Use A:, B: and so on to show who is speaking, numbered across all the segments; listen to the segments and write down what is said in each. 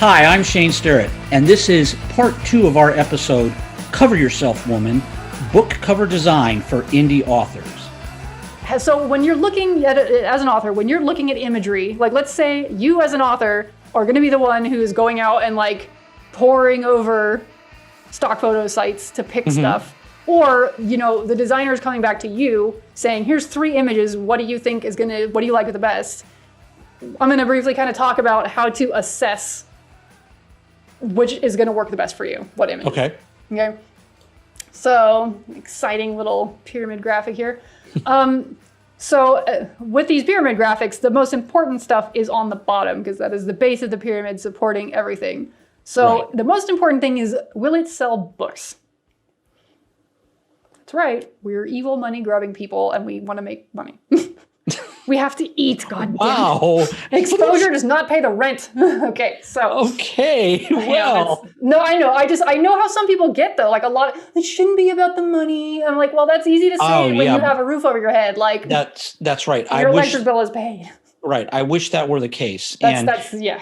A: Hi, I'm Shane Sterrett, and this is part 2 of our episode, Cover Yourself, Woman, Book Cover Design for Indie Authors.
B: So when you're looking at it as an author, when you're looking at imagery, like let's say you as an author are going to be the one who's going out and like poring over stock photo sites to pick stuff. Or, you know, the designer is coming back to you saying, here's 3 images. What do you think is going to, what do you like the best? I'm going to briefly kind of talk about how to assess which is going to work the best for you. What image?
A: Okay.
B: So, exciting little pyramid graphic here. With these pyramid graphics, the most important stuff is on the bottom because that is the base of the pyramid supporting everything. So The most important thing is, will it sell books? That's right. We're evil money grubbing people and we want to make money. We have to eat, goddamn.
A: Wow.
B: Exposure does not pay the rent. Okay.
A: Well.
B: No, I know. I know how some people get though. Like it shouldn't be about the money. I'm like, well, that's easy to say when you have a roof over your head. Like
A: that's right.
B: Your electric bill is paid.
A: Right. I wish that were the case.
B: That's
A: Again,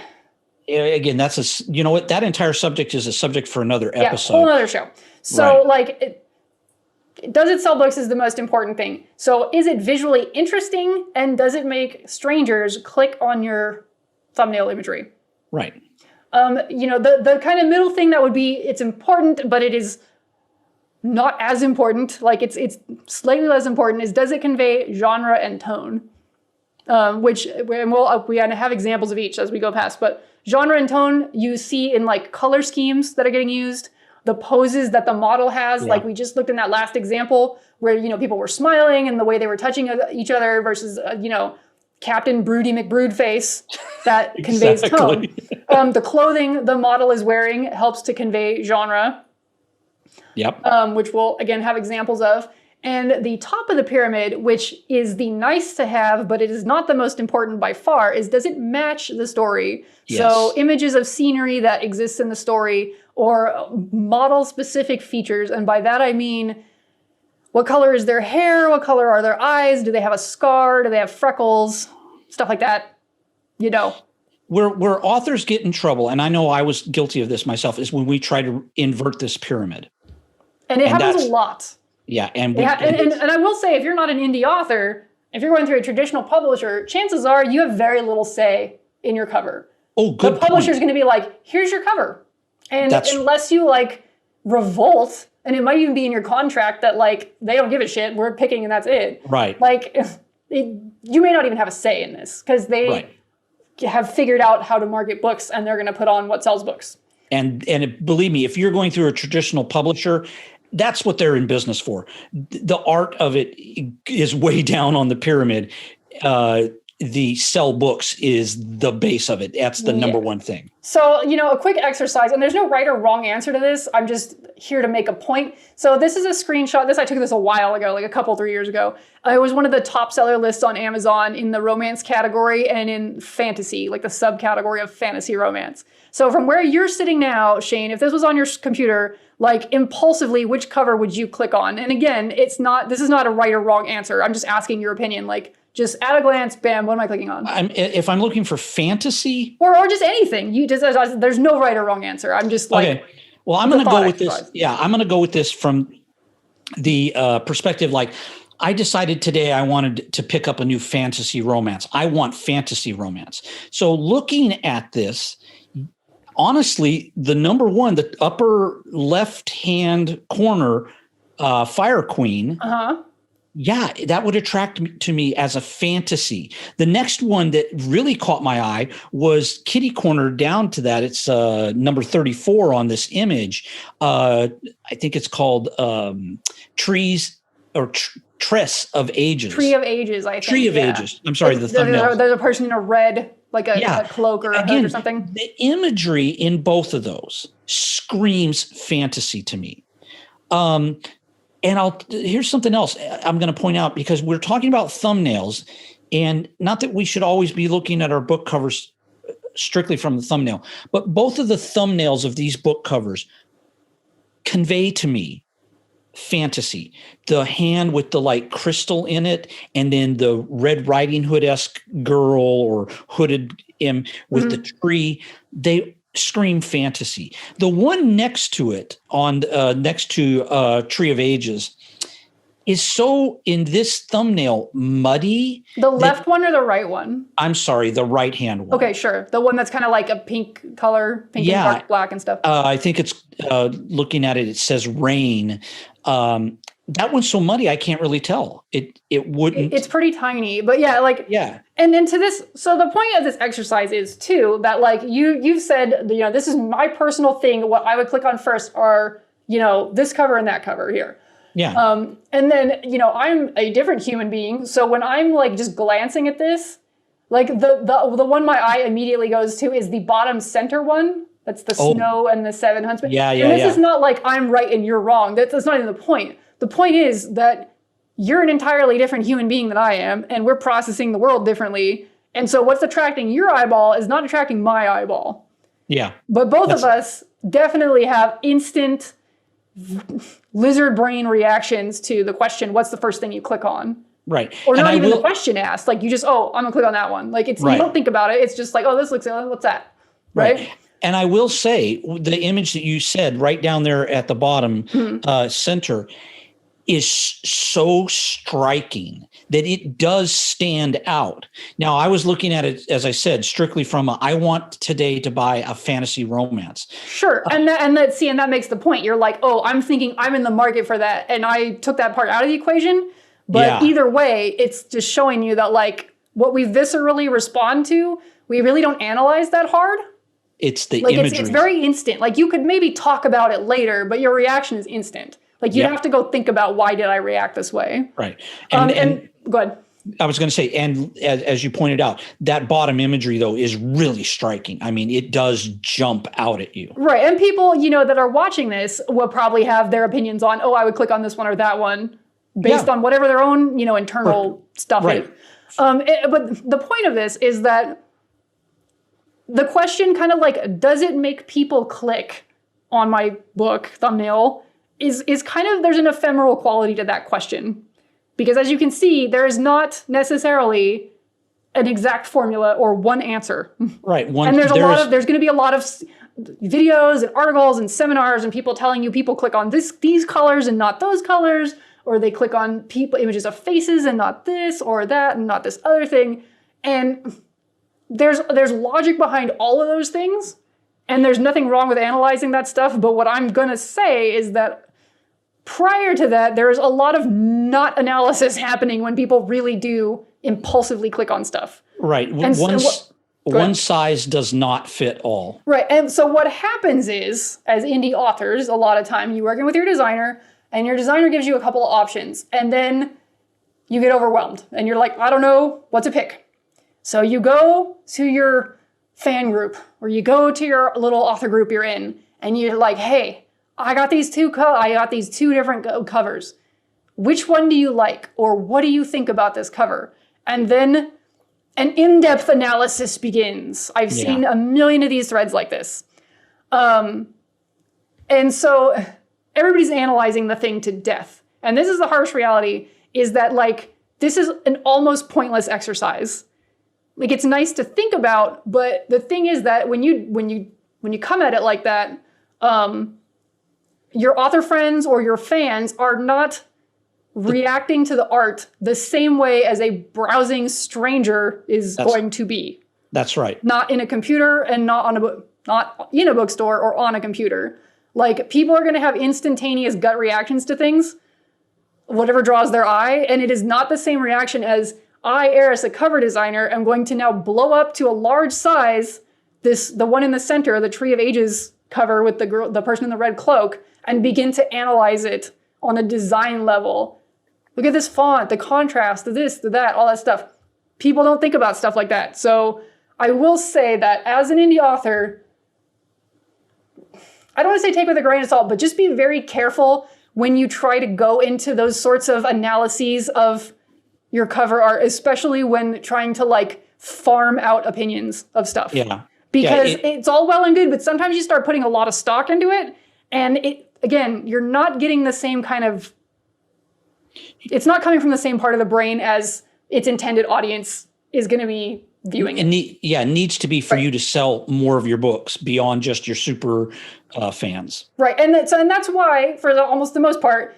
A: you know what? That entire subject is a subject for another episode.
B: Whole other show. So does it sell books is the most important thing. So is it visually interesting and does it make strangers click on your thumbnail imagery?
A: Right.
B: The kind of middle thing that would be, it's important, but it is not as important. Like it's slightly less important is, does it convey genre and tone? We have examples of each as we go past, but genre and tone you see in like color schemes that are getting used. The poses that the model has, like we just looked in that last example where, people were smiling and the way they were touching each other versus, Captain Broody McBrood face that conveys tone. The clothing the model is wearing helps to convey genre.
A: Yep.
B: Which we'll, again, have examples of. And the top of the pyramid, which is the nice to have, but it is not the most important by far, is does it match the story? Yes. So images of scenery that exists in the story or model-specific features. And by that I mean, what color is their hair? What color are their eyes? Do they have a scar? Do they have freckles? Stuff like that, Where
A: authors get in trouble, and I know I was guilty of this myself, is when we try to invert this pyramid.
B: And it happens a lot.
A: Yeah, and
B: I will say, if you're not an indie author, if you're going through a traditional publisher, chances are you have very little say in your cover.
A: Oh, good.
B: The publisher's going to be like, here's your cover. And unless you revolt, and it might even be in your contract that they don't give a shit, we're picking and that's it.
A: Right.
B: You may not even have a say in this because they have figured out how to market books and they're going to put on what sells books.
A: And believe me, if you're going through a traditional publisher, that's what they're in business for. The art of it is way down on the pyramid. The sell books is the base of it. That's the number one thing.
B: So, a quick exercise, and there's no right or wrong answer to this. I'm just here to make a point. So this is a screenshot. I took this a while ago, like 3 years ago. It was one of the top seller lists on Amazon in the romance category and in fantasy, like the subcategory of fantasy romance. So from where you're sitting now, Shane, if this was on your computer, impulsively, which cover would you click on? And again, this is not a right or wrong answer. I'm just asking your opinion. Just at a glance, bam, what am I clicking on?
A: If I'm looking for fantasy,
B: or just anything, there's no right or wrong answer. I'm just
A: okay. Well, I'm going to go with this. Yeah, I'm going to go with this from the perspective. I decided today I wanted to pick up a new fantasy romance. I want fantasy romance. So looking at this, honestly, the number one, the upper left-hand corner, Fire Queen. Yeah, that would attract to me as a fantasy. The next one that really caught my eye was kitty corner down to that. It's number 34 on this image. I think it's called Trees or Tress of Ages.
B: Tree of Ages, I think.
A: Tree of Ages. I'm sorry, the thumbnail.
B: There's a person in a red, a cloak or a hood or something.
A: The imagery in both of those screams fantasy to me. And here's something else I'm going to point out, because we're talking about thumbnails, and not that we should always be looking at our book covers strictly from the thumbnail, but both of the thumbnails of these book covers convey to me fantasy. The hand with the crystal in it, and then the Red Riding Hood-esque girl or hooded with the tree. They scream fantasy. The one next to it, on next to Tree of Ages, is so, in this thumbnail, muddy.
B: The left one or the right one?
A: I'm sorry, the right-hand one.
B: Okay, sure. The one that's kind of like a pink color, pink and dark black and stuff.
A: I think it's, looking at it, it says rain. That one's so muddy, I can't really tell. It wouldn't.
B: It's pretty tiny, but yeah, like.
A: Yeah.
B: And then to this, so the point of this exercise is too, that like you've said, this is my personal thing. What I would click on first are, this cover and that cover here.
A: Yeah.
B: And then, I'm a different human being. So when I'm like just glancing at this, like the one my eye immediately goes to is the bottom center one. That's the snow and the seven huntsmen.
A: Yeah.
B: And this is not like I'm right and you're wrong. That's not even the point. The point is that you're an entirely different human being than I am, and we're processing the world differently. And so what's attracting your eyeball is not attracting my eyeball.
A: Yeah.
B: But both of us definitely have instant lizard brain reactions to the question, what's the first thing you click on?
A: Right.
B: Or not even the question asked. Like you just, I'm going to click on that one. Like it's, you don't think about it. It's just like, this looks, what's that? Right.
A: And I will say the image that you said right down there at the bottom center is so striking that it does stand out. Now, I was looking at it, as I said, strictly from I want today to buy a fantasy romance.
B: Sure. And that makes the point. You're like, I'm thinking I'm in the market for that. And I took that part out of the equation. But either way, it's just showing you that like what we viscerally respond to, we really don't analyze that hard.
A: It's the imagery.
B: It's very instant. Like you could maybe talk about it later, but your reaction is instant. Like you have to go think about why did I react this way?
A: Right.
B: And go ahead.
A: I was going to say, and as you pointed out, that bottom imagery though is really striking. I mean, it does jump out at you.
B: Right. And people, that are watching this will probably have their opinions on, I would click on this one or that one based on whatever their own, internal stuff is. But the point of this is that the question kind of like, does it make people click on my book thumbnail? Is kind of, there's an ephemeral quality to that question. Because as you can see, there is not necessarily an exact formula or one answer.
A: Right.
B: And there's going to be a lot of videos and articles and seminars and people telling you people click on these colors and not those colors, or they click on images of faces and not this or that and not this other thing. And there's logic behind all of those things. And there's nothing wrong with analyzing that stuff. But what I'm going to say is that prior to that, there's a lot of not analysis happening when people really do impulsively click on stuff.
A: Right. One size does not fit all.
B: Right. And so what happens is, as indie authors, a lot of time you're working with your designer and your designer gives you a couple of options and then you get overwhelmed and you're like, I don't know what to pick. So you go to your fan group or you go to your little author group you're in and you're like, hey, I got these two different covers. Which one do you like? Or what do you think about this cover? And then an in-depth analysis begins. I've seen a million of these threads like this. And so everybody's analyzing the thing to death. And this is the harsh reality, is that like, this is an almost pointless exercise. Like it's nice to think about, but the thing is that when you come at it like that, your author friends or your fans are not reacting to the art the same way as a browsing stranger is going to be.
A: That's right.
B: Not in a computer and not in a bookstore or on a computer. Like people are going to have instantaneous gut reactions to things, whatever draws their eye. And it is not the same reaction as I, Eris, a cover designer, am going to now blow up to a large size, the one in the center, the Tree of Ages cover with the person in the red cloak, and begin to analyze it on a design level. Look at this font, the contrast, the this, the that, all that stuff. People don't think about stuff like that. So I will say that as an indie author, I don't want to say take with a grain of salt, but just be very careful when you try to go into those sorts of analyses of your cover art, especially when trying to like farm out opinions of stuff.
A: Yeah.
B: Because it's all well and good, but sometimes you start putting a lot of stock into it. And again, you're not getting the same kind of, it's not coming from the same part of the brain as its intended audience is going to be viewing it.
A: Needs to be for you to sell more of your books beyond just your super fans.
B: Right. And that's why, for almost the most part,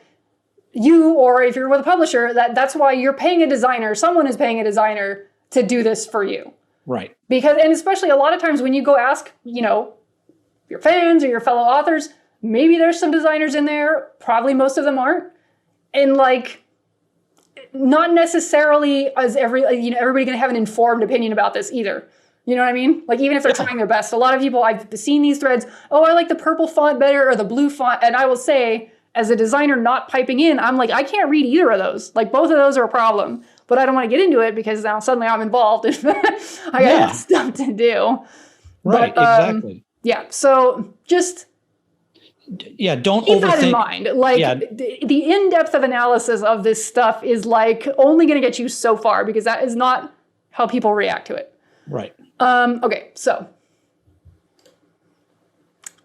B: you, or if you're with a publisher, that's why you're paying a designer, someone is paying a designer to do this for you.
A: Right.
B: Because, and especially a lot of times when you go ask, your fans or your fellow authors, maybe there's some designers in there, probably most of them aren't. And like, not necessarily is everybody going to have an informed opinion about this either. You know what I mean? Like, even if they're trying their best, a lot of people, I've seen these threads, oh, I like the purple font better or the blue font. And I will say, as a designer not piping in, I'm like, I can't read either of those. Like, both of those are a problem. But I don't want to get into it because now suddenly I'm involved and I got stuff to do.
A: Right,
B: but,
A: exactly.
B: Yeah, so just
A: don't
B: keep
A: overthink.
B: that in mind. Like, the in-depth of analysis of this stuff is like only going to get you so far because that is not how people react to it.
A: Right.
B: Okay, so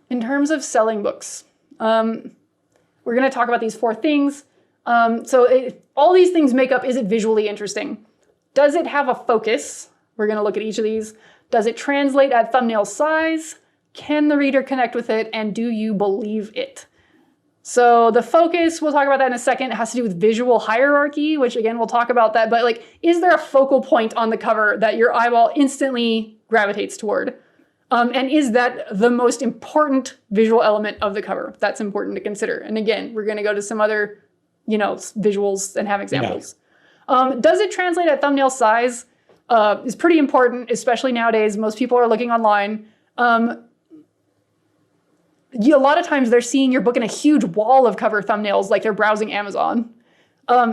B: in terms of selling books, we're going to talk about these 4 things. All these things make up, is it visually interesting? Does it have a focus? We're going to look at each of these. Does it translate at thumbnail size? Can the reader connect with it? And do you believe it? So the focus, we'll talk about that in a second. It has to do with visual hierarchy, which again, we'll talk about that. But like, is there a focal point on the cover that your eyeball instantly gravitates toward? And is that the most important visual element of the cover? That's important to consider. And again, we're going to go to some other, visuals and have examples. Does it translate at thumbnail size? Is pretty important, especially nowadays. Most people are looking online. A lot of times they're seeing your book in a huge wall of cover thumbnails, like they're browsing Amazon.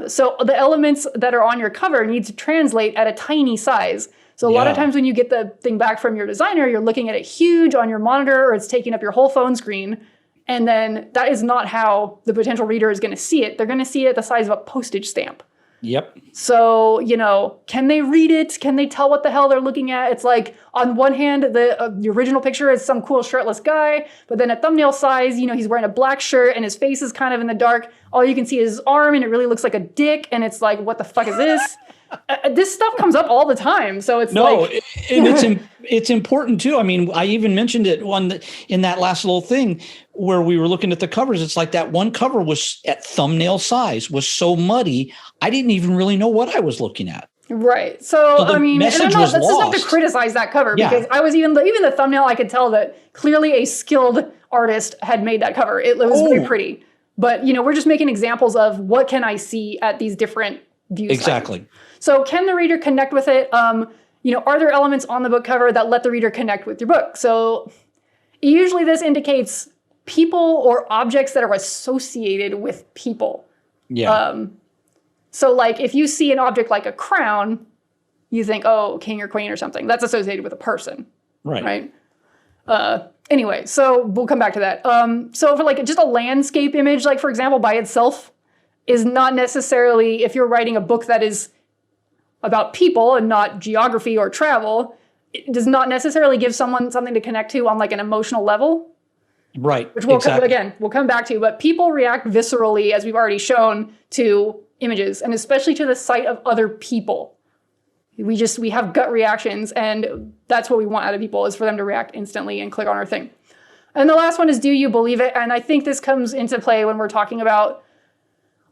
B: So the elements that are on your cover need to translate at a tiny size. So a lot of times when you get the thing back from your designer, you're looking at it huge on your monitor or it's taking up your whole phone screen. And then that is not how the potential reader is going to see it. They're going to see it the size of a postage stamp.
A: Yep.
B: So, can they read it? Can they tell what the hell they're looking at? It's like, on one hand, the original picture is some cool shirtless guy, but then at thumbnail size, he's wearing a black shirt and his face is kind of in the dark. All you can see is his arm and it really looks like a dick. And it's like, what the fuck is this? This stuff comes up all the time. So it's
A: and it's important too. I mean, I even mentioned it in that last little thing where we were looking at the covers. It's like that one cover was at thumbnail size, was so muddy. I didn't even really know what I was looking at.
B: Right. So I mean, and that's not to criticize that cover because I was even the thumbnail, I could tell that clearly a skilled artist had made that cover. It was very pretty. But, we're just making examples of what can I see at these different view
A: Exactly.
B: sizes. So can the reader connect with it? Are there elements on the book cover that let the reader connect with your book? So usually this indicates people or objects that are associated with people.
A: Yeah.
B: So like if you see an object like a crown, you think, oh, king or queen or something. That's associated with a person.
A: Right.
B: Anyway, so we'll come back to that. So for like just a landscape image, like for example, by itself is not necessarily, if you're writing a book that is about people and not geography or travel, it does not necessarily give someone something to connect to on like an emotional level.
A: Right.
B: Which we'll come back to, but people react viscerally, as we've already shown, to images and especially to the sight of other people. We have gut reactions and that's what we want out of people is for them to react instantly and click on our thing. And the last one is, do you believe it? And I think this comes into play when we're talking about,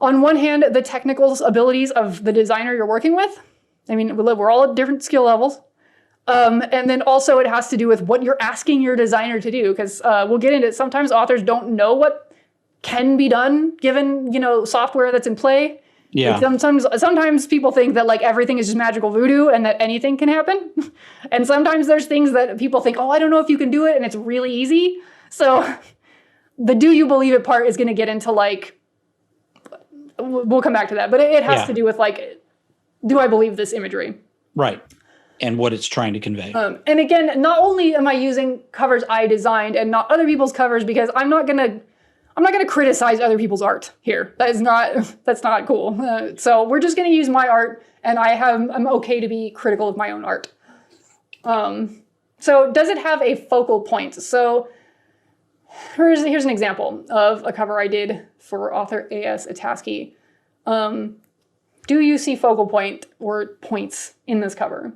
B: on one hand, the technical abilities of the designer you're working with. I mean, we're all at different skill levels. And then also it has to do with what you're asking your designer to do. Because we'll get into it. Sometimes authors don't know what can be done given, software that's in play.
A: Yeah.
B: Like sometimes people think that like everything is just magical voodoo and that anything can happen. And sometimes there's things that people think, oh, I don't know if you can do it. And it's really easy. So the do you believe it part is going to get into like, we'll come back to that. But it has to do with like, do I believe this imagery?
A: Right. And what it's trying to convey.
B: And again, not only am I using covers I designed and not other people's covers, because I'm not gonna criticize other people's art here. That's not cool. So we're just gonna use my art, and I'm okay to be critical of my own art. So does it have a focal point? So here's an example of a cover I did for author A.S. Itasky. Do you see focal point or points in this cover?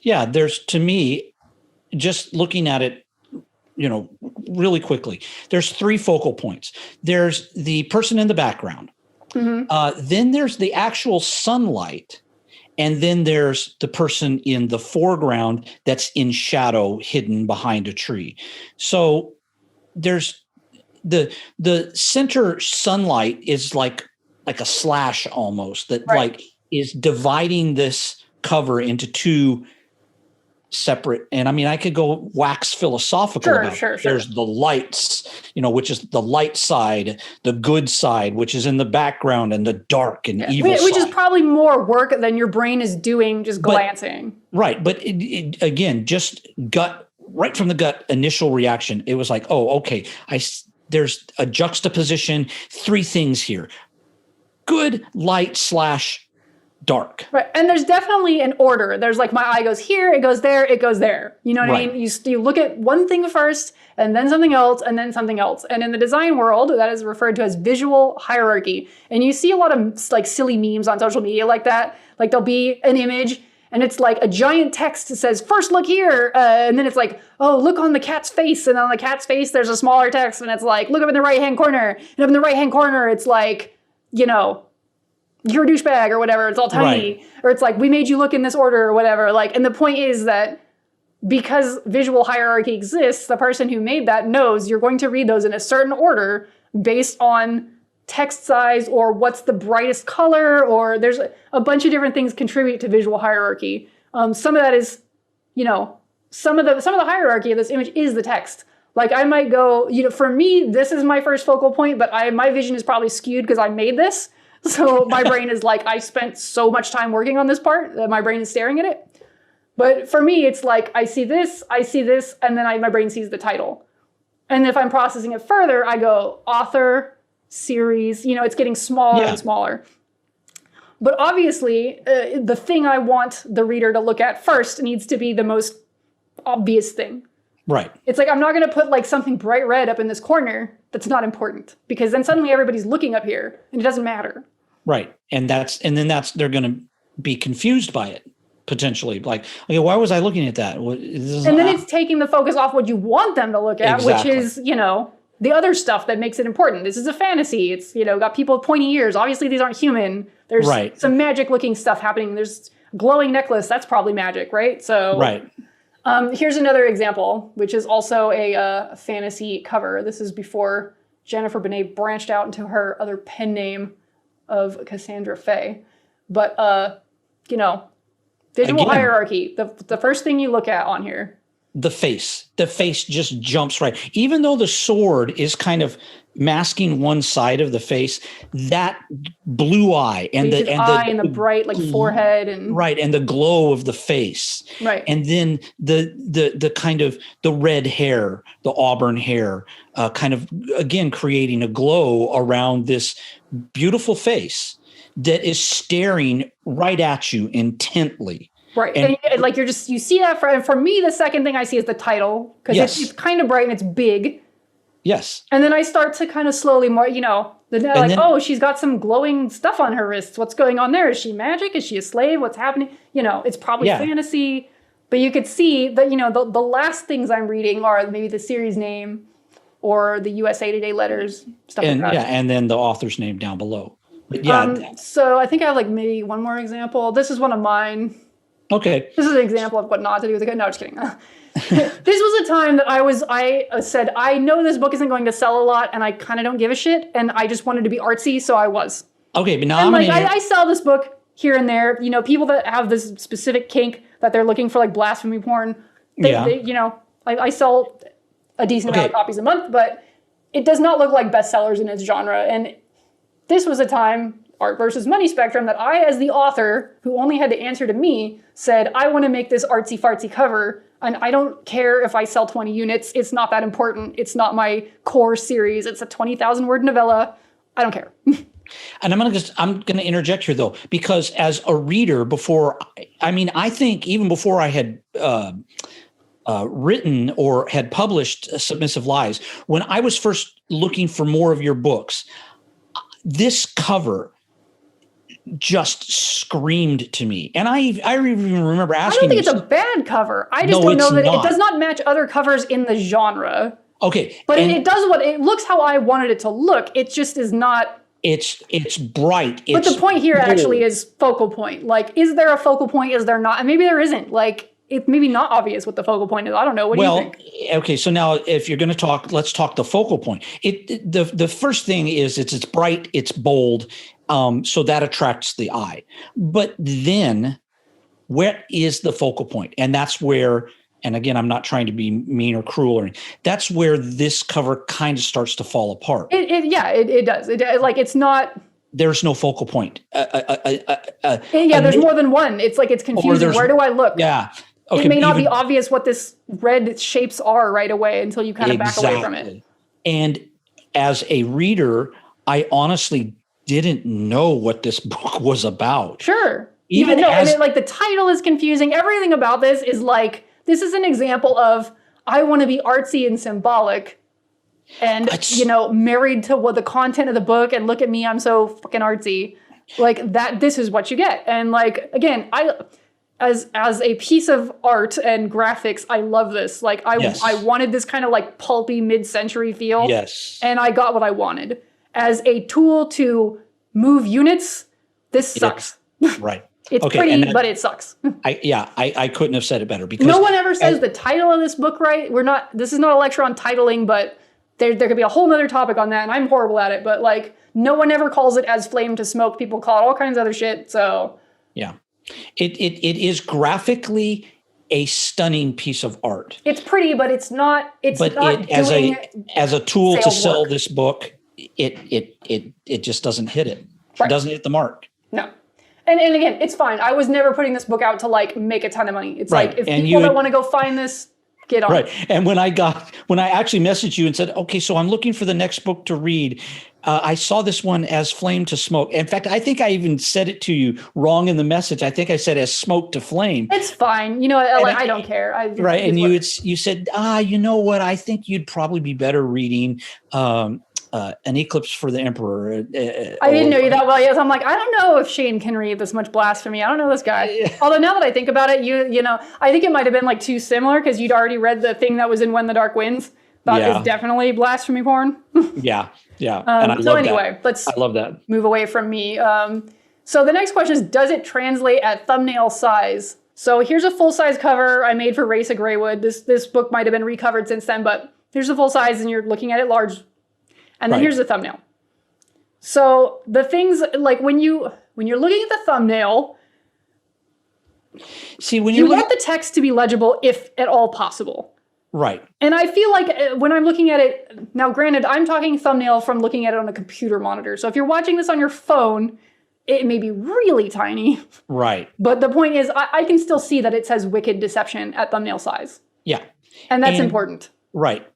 A: Yeah, there's, to me, just looking at it, really quickly, there's 3 focal points. There's the person in the background. Then there's the actual sunlight. And then there's the person in the foreground that's in shadow, hidden behind a tree. So there's the center sunlight is like a slash almost that like is dividing this cover into 2 separate. And I mean, I could go wax philosophical about it. Sure. There's the lights, which is the light side, the good side, which is in the background, and the dark and evil side.
B: Which is probably more work than your brain is doing just glancing.
A: Right. But again, just right from the gut initial reaction, it was like, oh, okay, there's a juxtaposition, 3 things here. Good, light / dark.
B: Right. And there's definitely an order. There's like my eye goes here, it goes there, it goes there. You know what I mean? You look at one thing first and then something else and then something else. And in the design world, that is referred to as visual hierarchy. And you see a lot of like silly memes on social media like that. Like there'll be an image and it's like a giant text that says, first look here. And then it's like, oh, look on the cat's face. And on the cat's face, there's a smaller text. And it's like, look up in the right-hand corner. And up in the right-hand corner, it's like, you're a douchebag or whatever. It's all tiny. Or it's like, we made you look in this order or whatever. Like, and the point is that because visual hierarchy exists, the person who made that knows you're going to read those in a certain order based on text size or what's the brightest color, or there's a bunch of different things contribute to visual hierarchy. Some of that is, some of the hierarchy of this image is the text. Like I might go, for me, this is my first focal point, but my vision is probably skewed because I made this. So my brain is like, I spent so much time working on this part that my brain is staring at it. But for me, it's like, I see this, and then my brain sees the title. And if I'm processing it further, I go author, series, it's getting smaller and smaller. But obviously, the thing I want the reader to look at first needs to be the most obvious thing.
A: Right.
B: It's like, I'm not going to put like something bright red up in this corner that's not important, because then suddenly everybody's looking up here and it doesn't matter.
A: Right. And then they're going to be confused by it potentially. Like, okay, why was I looking at that?
B: And then it's taking the focus off what you want them to look at, which is, the other stuff that makes it important. This is a fantasy. It's, got people with pointy ears. Obviously these aren't human. There's some magic looking stuff happening. There's a glowing necklace. That's probably magic, right? So, here's another example, which is also a fantasy cover. This is before Jennifer Benet branched out into her other pen name of Cassandra Fay. But, visual hierarchy, the first thing you look at on here. The face just jumps right. Even though the sword is kind of masking one side of the face, that blue eye and the bright forehead and and the glow of the face, and then the kind of the red hair, the auburn hair, kind of again creating a glow around this beautiful face that is staring right at you intently. Right. And like you see that for me, the second thing I see is the title, because it's kind of bright and it's big.
A: Yes.
B: And then I start to kind of slowly more, oh, she's got some glowing stuff on her wrists. What's going on there? Is she magic? Is she a slave? What's happening? It's probably fantasy. But you could see that, the last things I'm reading are maybe the series name or the USA Today letters, stuff like that. Yeah,
A: and then the author's name down below. But
B: so I think I have maybe one more example. This is one of mine.
A: Okay.
B: This is an example of what not to do with it. No, just kidding. This was a time that I said, I know this book isn't going to sell a lot and I kind of don't give a shit. And I just wanted to be artsy. So I was.
A: Okay. But now
B: I sell this book here and there, people that have this specific kink that they're looking for blasphemy porn. I sell a decent amount of copies a month, but it does not look like bestsellers in its genre. And this was a time, art versus money spectrum, that I, as the author, who only had to answer to me, said, I want to make this artsy fartsy cover, and I don't care if I sell 20 units. It's not that important. It's not my core series. It's a 20,000 word novella. I don't care.
A: And I'm gonna interject here though, because as a reader, I think even before I had written or had published Submissive Lies, when I was first looking for more of your books, this cover just screamed to me. And I even remember asking.
B: I don't think it's a bad cover. I just don't know that it does not match other covers in the genre.
A: Okay.
B: But it does it looks how I wanted it to look. It just is not.
A: It's bright.
B: But the point here actually is focal point. Like, is there a focal point? Is there not? And maybe there isn't. Like, it's maybe not obvious what the focal point is. I don't know. What do you think?
A: Okay. So now if you're going to talk, let's talk the focal point. The first thing is it's bright, it's bold. So that attracts the eye. But then where is the focal point? And that's where, and again, I'm not trying to be mean or cruel or anything. That's where this cover kind of starts to fall apart.
B: It does. Like, it's not.
A: There's no focal point.
B: There's more than one. It's like, it's confusing. Where do I look?
A: Yeah. Okay,
B: it may not be obvious what this red shapes are right away until you kind of back away from it.
A: And as a reader, I honestly didn't know what this book was about.
B: Sure. Like, the title is confusing. Everything about this is like, this is an example of, I want to be artsy and symbolic and, married to what the content of the book, and look at me, I'm so fucking artsy. Like, that, this is what you get. And like, again, as a piece of art and graphics, I love this. Like, I wanted this kind of like pulpy mid-century feel.
A: Yes.
B: And I got what I wanted. As a tool to move units, this sucks.
A: Right.
B: It's pretty, but it sucks.
A: I couldn't have said it better, because
B: no one ever says the title of this book right. This is not a lecture on titling, but there could be a whole nother topic on that, and I'm horrible at it, but like, no one ever calls it As Flame to Smoke. People call it all kinds of other shit. So
A: yeah. It is graphically a stunning piece of art.
B: It's pretty, but it's not. As
A: a tool to sell this book, it just doesn't hit it. Right. It doesn't hit the mark.
B: No, and again, it's fine. I was never putting this book out to like make a ton of money. It's right. Like, if people that want to go find this, get on.
A: Right. And when I actually messaged you and said, okay, so I'm looking for the next book to read. I saw this one, As Flame to Smoke. In fact, I think I even said it to you wrong in the message. I think I said As Smoke to Flame.
B: It's fine. I don't care.
A: Right. And you said, you know what? I think you'd probably be better reading An Eclipse for the Emperor.
B: I didn't know you that well. Yes, I'm like, I don't know if Shane can read this much blasphemy. I don't know this guy. Yeah. Although now that I think about it, I think it might have been like too similar, because you'd already read the thing that was in When the Dark Winds. That is definitely blasphemy porn.
A: Yeah. And I love that.
B: Move away from me. So the next question is, does it translate at thumbnail size? So here's a full-size cover I made for Race of Greywood. This book might have been recovered since then, but here's a full size, and you're looking at it large. And then here's the thumbnail. So the things, like, when you're looking at the thumbnail, you want the text to be legible if at all possible.
A: Right.
B: And I feel like when I'm looking at it, now granted, I'm talking thumbnail from looking at it on a computer monitor. So if you're watching this on your phone, it may be really tiny.
A: Right.
B: But the point is, I can still see that it says Wicked Deception at thumbnail size.
A: Yeah.
B: And that's important.
A: Right.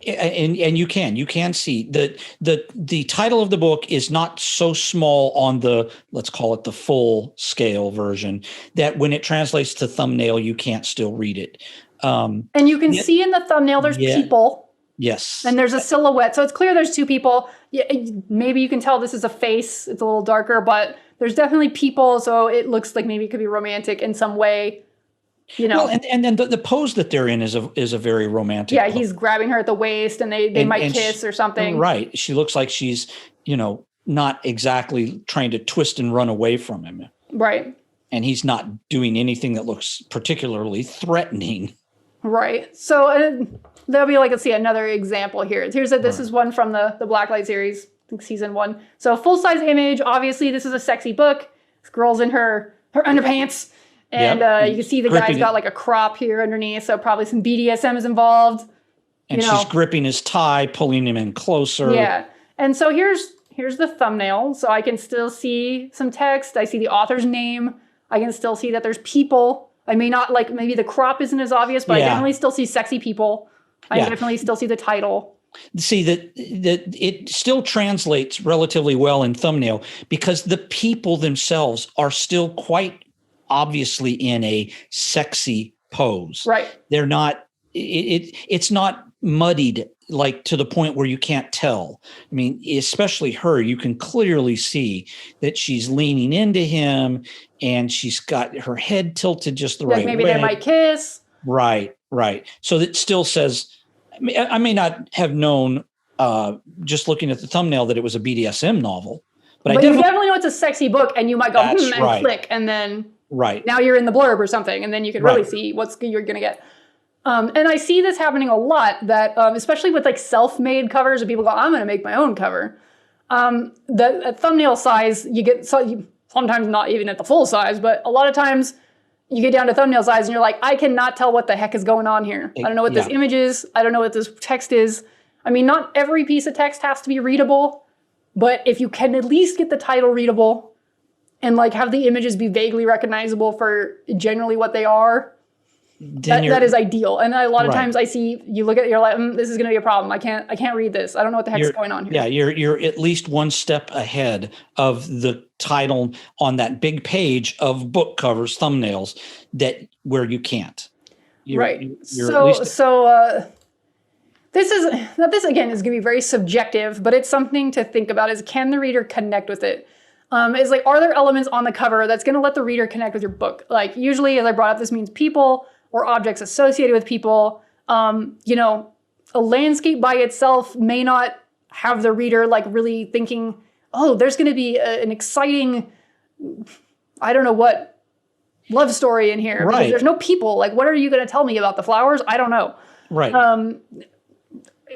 A: And you can see that the title of the book is not so small on the, let's call it the full scale version, that when it translates to thumbnail, you can't still read it.
B: And you can see in the thumbnail there's people.
A: Yes.
B: And there's a silhouette. So it's clear there's two people. Maybe you can tell this is a face. It's a little darker, but there's definitely people. So it looks like maybe it could be romantic in some way. Well,
A: and then the pose that they're in is a very romantic.
B: Yeah, he's grabbing her at the waist, and they might kiss or something.
A: Right. She looks like she's, not exactly trying to twist and run away from him.
B: Right.
A: And he's not doing anything that looks particularly threatening.
B: Right. So there'll be let's see another example here. This is one from the Blacklight series, I think season 1. So full size image. Obviously, this is a sexy book. This girl's in her underpants. And you can see the guy's got like a crop here underneath, so probably some BDSM is involved.
A: And she's gripping his tie, pulling him in closer.
B: Yeah. And so here's the thumbnail. So I can still see some text. I see the author's name. I can still see that there's people. I may not maybe the crop isn't as obvious, but I definitely still see sexy people. I definitely still see the title.
A: See that it still translates relatively well in thumbnail because the people themselves are still quite obviously in a sexy pose.
B: Right.
A: They're not, it's not muddied like to the point where you can't tell. I mean, especially her, you can clearly see that she's leaning into him and she's got her head tilted just the right way.
B: Maybe they might kiss.
A: Right. So that still says, I may not have known just looking at the thumbnail that it was a BDSM novel, but you
B: definitely know it's a sexy book, and you might go and click, and then now you're in the blurb or something, and then you can really see what you're going to get. And I see this happening a lot, that especially with like self-made covers, and people go, I'm going to make my own cover. The thumbnail size, you get sometimes not even at the full size, but a lot of times you get down to thumbnail size and you're like, I cannot tell what the heck is going on here. I don't know what this image is. I don't know what this text is. I mean, not every piece of text has to be readable, but if you can at least get the title readable and like have the images be vaguely recognizable for generally what they are, that is ideal. And a lot of times I see, you look at it, you're like, this is going to be a problem. I can't read this. I don't know what the heck's going on here.
A: Yeah, you're at least one step ahead of the title on that big page of book covers, thumbnails, where you can't.
B: This again is going to be very subjective, but it's something to think about, is can the reader connect with it? Is like, are there elements on the cover that's going to let the reader connect with your book? Like usually, as I brought up, this means people or objects associated with people. A landscape by itself may not have the reader like really thinking, oh, there's going to be an exciting, I don't know what, love story in here. Because there's no people. Like, what are you going to tell me about the flowers? I don't know.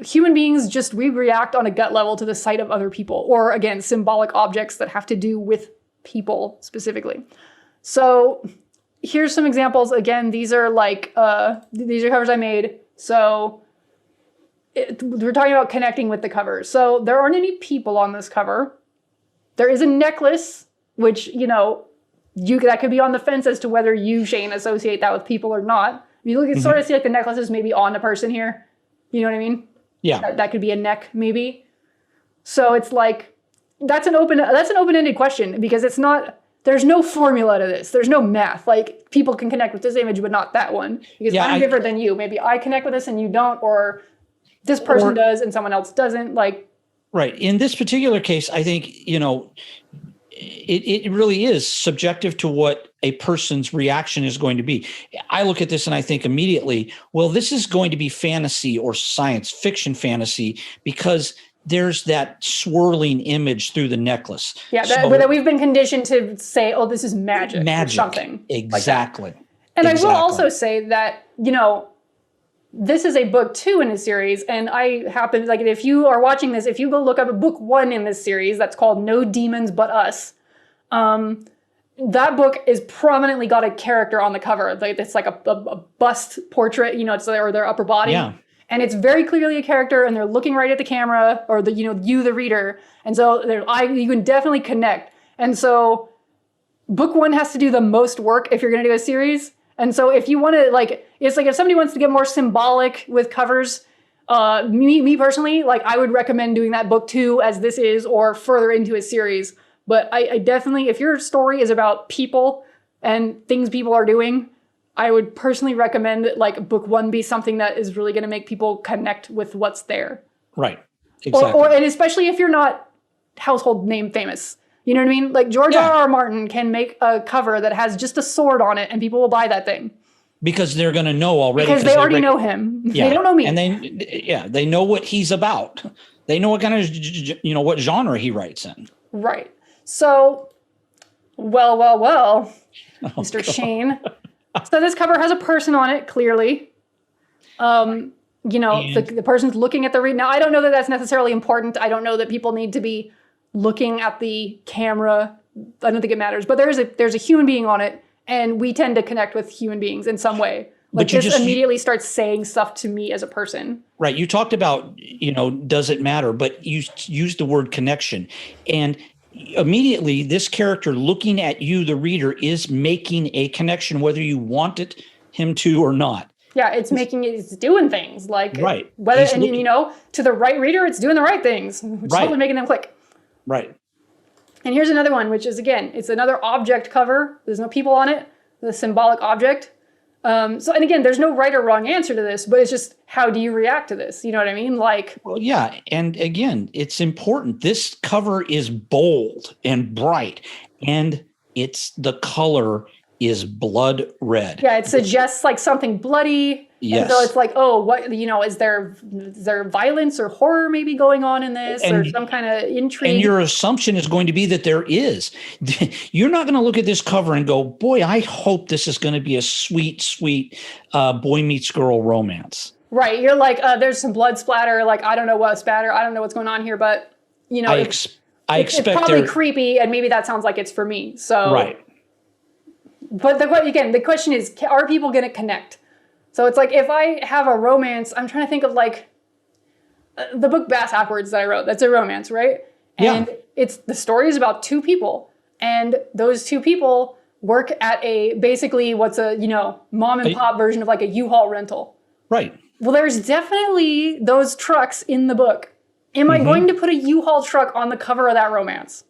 B: Human beings we react on a gut level to the sight of other people, or again, symbolic objects that have to do with people specifically. So here's some examples. Again, these are covers I made. So we're talking about connecting with the cover. So there aren't any people on this cover. There is a necklace, which, that could be on the fence as to whether you, Shane, associate that with people or not. You look, sort of see like the necklace is maybe on a person here. You know what I mean?
A: Yeah.
B: That could be a neck, maybe. So it's like, that's an open-ended question, because there's no formula to this. There's no math. Like, people can connect with this image, but not that one. Because I'm different than you. Maybe I connect with this and you don't, or this person does and someone else doesn't. Like,
A: right. In this particular case, I think, it really is subjective to what a person's reaction is going to be. I look at this and I think immediately, well, this is going to be fantasy or science fiction fantasy, because there's that swirling image through the necklace.
B: Yeah, that we've been conditioned to say, oh, this is magic or something.
A: Exactly.
B: Like and I will also say that, this is a book 2 in a series, and if you are watching this, if you go look up a book 1 in this series that's called No Demons But Us, that book is prominently got a character on the cover. Like, it's like a bust portrait, it's their upper body.
A: Yeah.
B: And it's very clearly a character, and they're looking right at the camera, or you, the reader. And so you can definitely connect. And so book 1 has to do the most work if you're going to do a series. And so if you want to, it's like if somebody wants to get more symbolic with covers, me personally, I would recommend doing that book 2 as this is, or further into a series. But I definitely, if your story is about people and things people are doing, I would personally recommend book 1 be something that is really going to make people connect with what's there.
A: Right. Exactly.
B: And especially if you're not household name famous. You know what I mean? Like, George R.R. Martin can make a cover that has just a sword on it, and people will buy that thing.
A: Because they're going to know already.
B: Because they already know him. Yeah. They don't know me.
A: And they know what he's about. They know what kind of, what genre he writes in.
B: Right. So, well, Mr. Shane. So this cover has a person on it, clearly. The person's looking at the read. Now, I don't know that that's necessarily important. I don't know that people need to be looking at the camera. I don't think it matters. But there's a human being on it, and we tend to connect with human beings in some way. But this immediately starts saying stuff to me as a person. Right.
A: You talked about, does it matter? But you used the word connection. And immediately, this character looking at you, the reader, is making a connection, whether you want him to or not.
B: Yeah, it's doing things
A: right.
B: Whether to the right reader, it's doing the right things, which is totally making them click.
A: Right.
B: And here's another one, which is, again, it's another object cover. There's no people on it. The symbolic object. So, and again, there's no right or wrong answer to this, but it's just, how do you react to this? You know what I mean? Like,
A: well, yeah. And again, it's important. This cover is bold and bright, and the color is blood red.
B: Yeah, it suggests like something bloody.
A: Yes.
B: And so it's like, oh, what, is there violence or horror maybe going on in this, or some kind of intrigue?
A: And your assumption is going to be that there is. You're not going to look at this cover and go, boy, I hope this is going to be a sweet, sweet boy meets girl romance.
B: Right. You're like, there's some blood splatter. Like, I don't know what splatter. I don't know what's going on here, but I expect it's probably creepy, and maybe that sounds like it's for me. So
A: right.
B: But the question is, are people going to connect? So it's like, if I have a romance, I'm trying to think of like the book Bass Backwards that I wrote. That's a romance, right? And the story is about two people, and those two people work at basically what's a mom and pop version of like a U-Haul rental.
A: Right.
B: Well, there's definitely those trucks in the book. Am I going to put a U-Haul truck on the cover of that romance?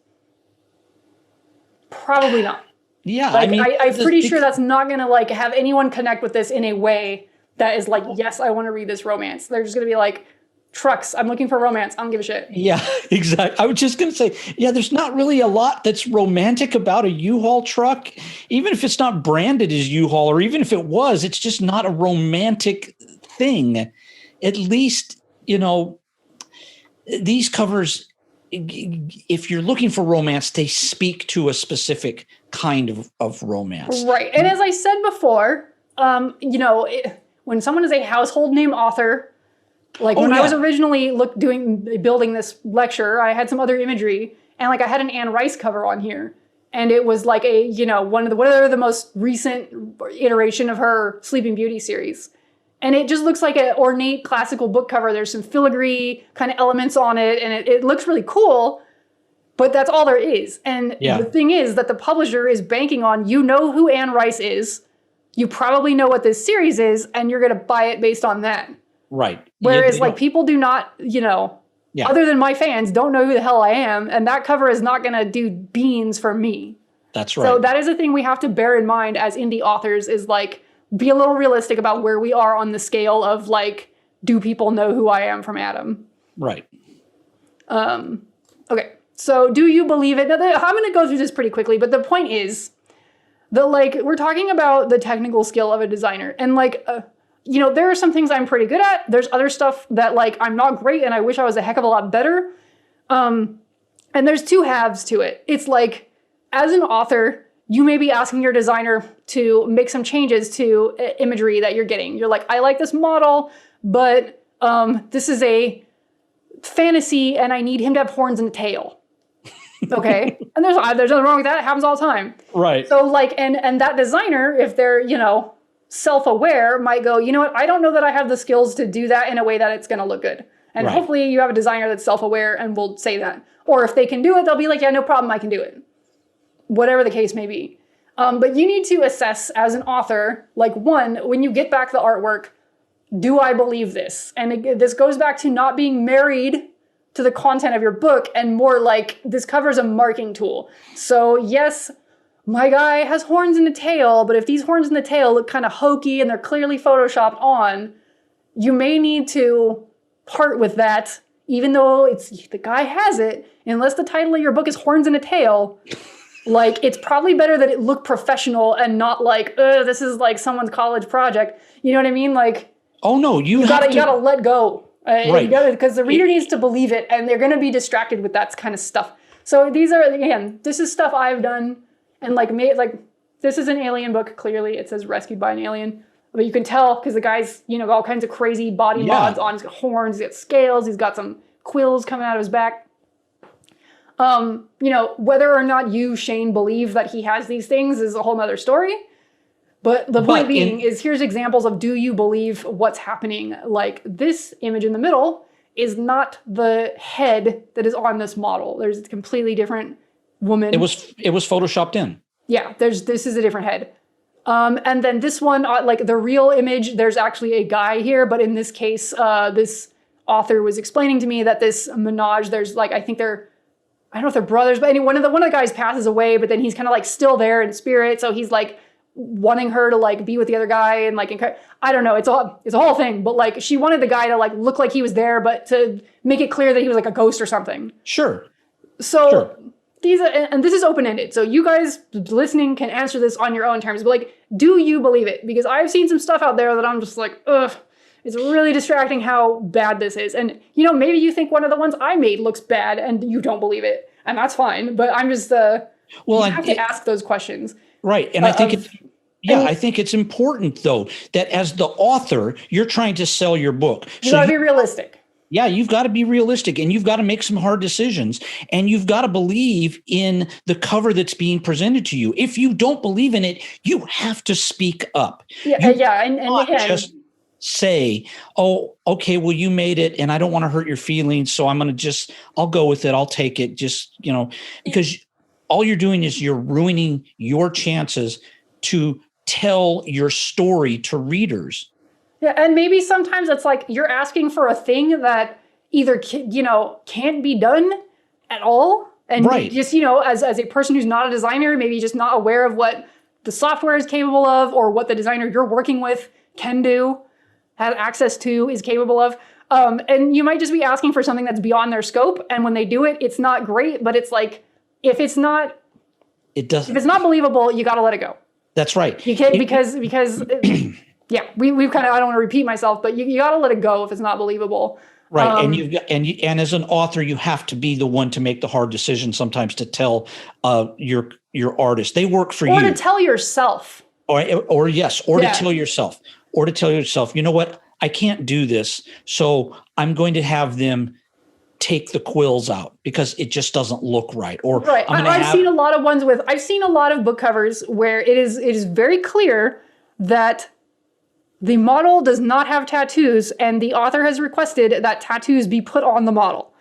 B: Probably not.
A: Yeah,
B: like, I'm pretty sure that's not going to like have anyone connect with this in a way that is like, yes, I want to read this romance. They're just going to be like, trucks, I'm looking for romance. I don't give a shit.
A: Yeah, exactly. I was just going to say, there's not really a lot that's romantic about a U-Haul truck. Even if it's not branded as U-Haul, or even if it was, it's just not a romantic thing. At least, these covers, if you're looking for romance, they speak to a specific kind of romance. Right.
B: And as I said before, when someone is a household name author, like I was originally building this lecture, I had some other imagery, and like I had an Anne Rice cover on here, and it was like whatever the most recent iteration of her Sleeping Beauty series. And it just looks like an ornate classical book cover. There's some filigree kind of elements on it, and it looks really cool, but that's all there is. And the thing is that the publisher is banking on, who Anne Rice is, you probably know what this series is, and you're going to buy it based on that.
A: Right.
B: Whereas people do not, other than my fans, don't know who the hell I am, and that cover is not going to do beans for me.
A: That's right.
B: So that is a thing we have to bear in mind as indie authors, is like, be a little realistic about where we are on the scale of like, do people know who I am from Adam?
A: Right.
B: Okay. So do you believe it? Now, I'm going to go through this pretty quickly, but the point is that we're talking about the technical skill of a designer, and there are some things I'm pretty good at. There's other stuff that I'm not great, and I wish I was a heck of a lot better. And there's two halves to it. It's like, as an author, you may be asking your designer to make some changes to imagery that you're getting. You're like, I like this model, but this is a fantasy and I need him to have horns and a tail. Okay? And there's nothing wrong with that. It happens all the time.
A: Right.
B: So and that designer, if they're, self-aware, might go, you know what? I don't know that I have the skills to do that in a way that it's going to look good. And hopefully you have a designer that's self-aware and will say that. Or if they can do it, they'll be like, yeah, no problem, I can do it. Whatever the case may be. But you need to assess as an author, one, when you get back the artwork, do I believe this? And this goes back to not being married to the content of your book, and more like, this covers a marking tool. So yes, my guy has horns and a tail, but if these horns and the tail look kind of hokey and they're clearly photoshopped on, you may need to part with that, even though the guy has it, unless the title of your book is Horns and a Tail. It's probably better that it look professional and not this is someone's college project. You know what I mean?
A: Oh no, you
B: gotta let go.
A: Right.
B: Because the reader needs to believe it, and they're gonna be distracted with that kind of stuff. So these are, again, this is stuff I've done, and this is an alien book. Clearly, it says rescued by an alien, but you can tell because the guy's got all kinds of crazy body mods on. He's got horns, he's got scales, he's got some quills coming out of his back. Whether or not you, Shane, believe that he has these things is a whole nother story. But the point being is, here's examples of, do you believe what's happening? This image in the middle is not the head that is on this model. There's a completely different woman. It was
A: photoshopped in.
B: Yeah, this is a different head. And then this one, the real image, there's actually a guy here, but in this case, this author was explaining to me that this menage, there's I think I don't know if they're brothers, but one of the guys passes away, but then he's kind of still there in spirit. So he's wanting her to like be with the other guy and like, I don't know, it's a whole thing, but like she wanted the guy to like look like he was there, but to make it clear that he was like a ghost or something.
A: Sure.
B: So
A: sure.
B: And this is open-ended. So you guys listening can answer this on your own terms, but like, do you believe it? Because I've seen some stuff out there that I'm just like, ugh, it's really distracting how bad this is. And you know, maybe you think one of the ones I made looks bad and you don't believe it, and that's fine. But I'm just, you have to ask those questions.
A: Right. And I think I think it's important though, that as the author, you're trying to sell your book.
B: You gotta be realistic.
A: Yeah, you've got to be realistic, and you've got to make some hard decisions, and you've got to believe in the cover that's being presented to you. If you don't believe in it, you have to speak up.
B: Yeah, and again,
A: just say, oh, okay, well, you made it, and I don't want to hurt your feelings, so I'll go with it. I'll take it, because all you're doing is you're ruining your chances to tell your story to readers.
B: Yeah, and maybe sometimes it's like you're asking for a thing that either can't be done at all, and just as a person who's not a designer, maybe just not aware of what the software is capable of, or what the designer you're working with can do, has access to, is capable of, and you might just be asking for something that's beyond their scope. And when they do it, it's not great. But it's like if it's not believable, you got to let it go.
A: That's right.
B: You can't because. Yeah, we've kind of, I don't want to repeat myself, but you got to let it go if it's not believable.
A: Right. And as an author, you have to be the one to make the hard decision sometimes to tell your artist. They work for you.
B: Or to tell yourself.
A: To tell yourself. Or to tell yourself, you know what? I can't do this. So I'm going to have them take the quills out because it just doesn't look right. Or
B: I've seen a lot of book covers where it is very clear that the model does not have tattoos, and the author has requested that tattoos be put on the model.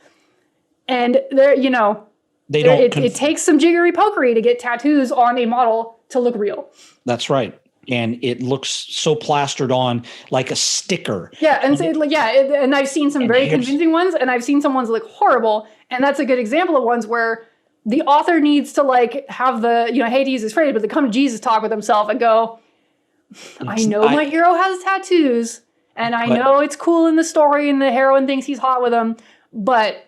B: And it takes some jiggery pokery to get tattoos on a model to look real.
A: That's right. And it looks so plastered on like a sticker.
B: Yeah, and I've seen some very convincing ones, and I've seen some ones look horrible. And that's a good example of ones where the author needs to like have the, I hate to use this phrase, but the come to Jesus talk with himself and go, I know my hero has tattoos, and I know it's cool in the story, and the heroine thinks he's hot with them, but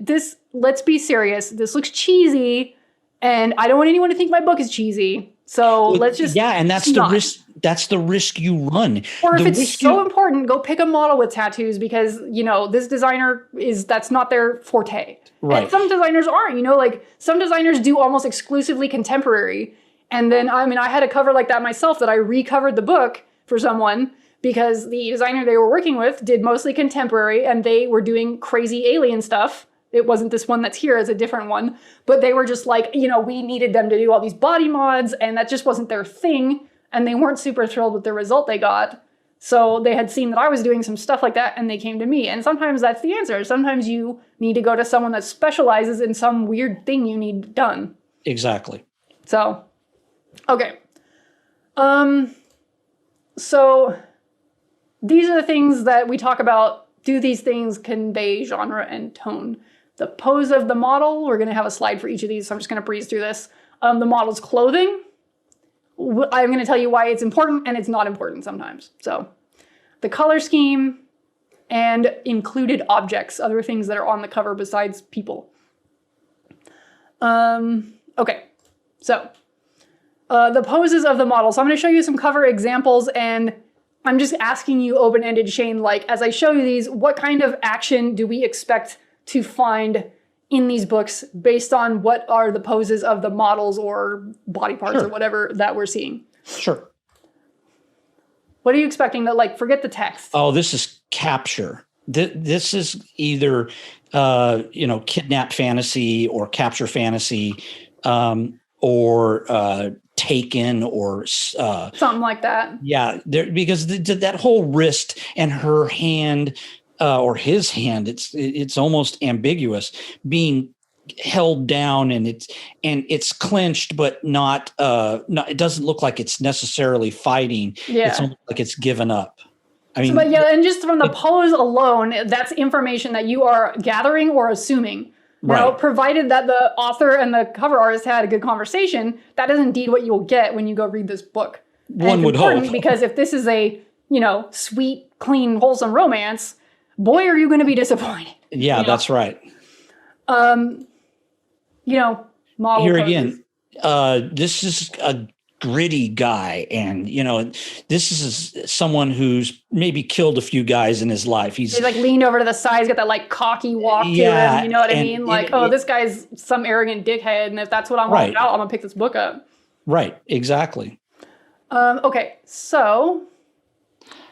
B: let's be serious. This looks cheesy, and I don't want anyone to think my book is cheesy. So let's just
A: and that's the risk. That's the risk you run.
B: Or if it's so important, go pick a model with tattoos because this designer that's not their forte.
A: Right.
B: And some designers aren't. Like some designers do almost exclusively contemporary. And then, I had a cover like that myself that I recovered the book for someone because the designer they were working with did mostly contemporary and they were doing crazy alien stuff. It wasn't this one that's here, it's a different one. But they were just like, we needed them to do all these body mods and that just wasn't their thing. And they weren't super thrilled with the result they got. So they had seen that I was doing some stuff like that and they came to me. And sometimes that's the answer. Sometimes you need to go to someone that specializes in some weird thing you need done.
A: Exactly.
B: So... okay. So these are the things that we talk about. Do these things convey genre and tone? The pose of the model, we're going to have a slide for each of these, so I'm just going to breeze through this. The model's clothing, I'm going to tell you why it's important and it's not important sometimes. So the color scheme and included objects, other things that are on the cover besides people. Okay, so the poses of the model. So I'm going to show you some cover examples, and I'm just asking you open-ended, Shane, like as I show you these, what kind of action do we expect to find in these books based on what are the poses of the models or body parts or whatever that we're seeing?
A: Sure.
B: What are you expecting to forget the text?
A: Oh, this is capture. This is either, kidnap fantasy or capture fantasy, or taken or
B: something like that.
A: Yeah, because that whole wrist and her hand or his hand, it's almost ambiguous, being held down and it's clenched, but not. It doesn't look like it's necessarily fighting. Yeah. It's almost like it's given up. I mean,
B: and just from the pose alone, that's information that you are gathering or assuming. Now, provided that the author and the cover artist had a good conversation, that is indeed what you will get when you go read this book.
A: One would hope.
B: Because if this is a, sweet, clean, wholesome romance, boy, are you going to be disappointed.
A: Yeah, that's right.
B: Model
A: Here
B: poses.
A: again, this is a gritty guy, and this is someone who's maybe killed a few guys in his life. He's
B: like leaned over to the side. He's got that like cocky walk to him. You know what I mean? Like, this guy's some arrogant dickhead, and if that's what I'm all about, I'm gonna pick this book up.
A: Right. Exactly.
B: Okay. So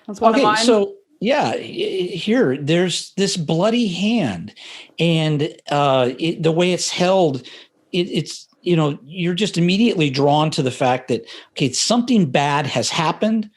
B: that's one of mine.
A: So here there's this bloody hand, and the way it's held, it's. You're just immediately drawn to the fact that, okay, something bad has happened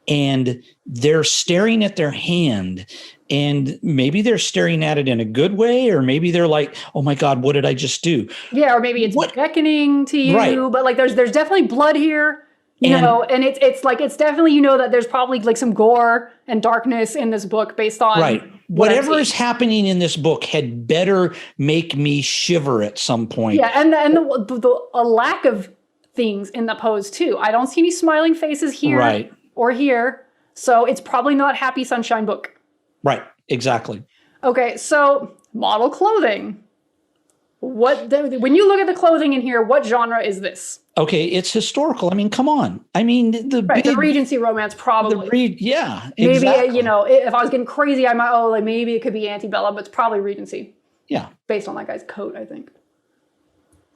A: and they're staring at their hand, and maybe they're staring at it in a good way, or maybe they're like, oh my God, what did I just do?
B: Yeah. Or maybe it's beckoning to you,
A: right.
B: But like, there's definitely blood here, and it's definitely, that there's probably like some gore and darkness in this book based on
A: right. Whatever is happening in this book had better make me shiver at some point.
B: Yeah, and a lack of things in the pose too. I don't see any smiling faces here or here, so it's probably not Happy Sunshine book.
A: Right, exactly.
B: Okay, so model clothing. When you look at the clothing in here, what genre is this?
A: Okay, it's historical. I mean, come on. I mean, the
B: Regency romance, probably.
A: Exactly.
B: Maybe, if I was getting crazy, I might, maybe it could be antebellum, but it's probably Regency.
A: Yeah.
B: Based on that guy's coat, I think.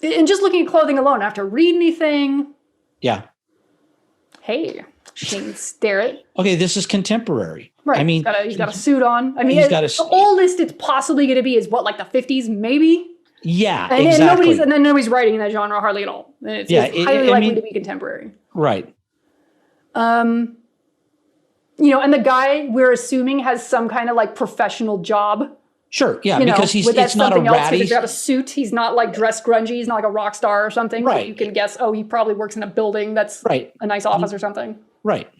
B: And just looking at clothing alone, I have to read anything.
A: Yeah.
B: Hey, Shane Starrett.
A: Okay, this is contemporary.
B: Right.
A: I mean,
B: he's got a suit on. I mean, the oldest it's possibly going to be is what, like the 50s, maybe?
A: Yeah,
B: and
A: exactly.
B: And then nobody's writing in that genre hardly at all. And it's highly likely to be contemporary.
A: Right.
B: And the guy we're assuming has some kind of like professional job.
A: Sure. Yeah, because it's not a ratty.
B: He's got a suit. He's not like dressed grungy. He's not like a rock star or something.
A: Right.
B: You can guess, he probably works in a building that's a nice office or something.
A: Right.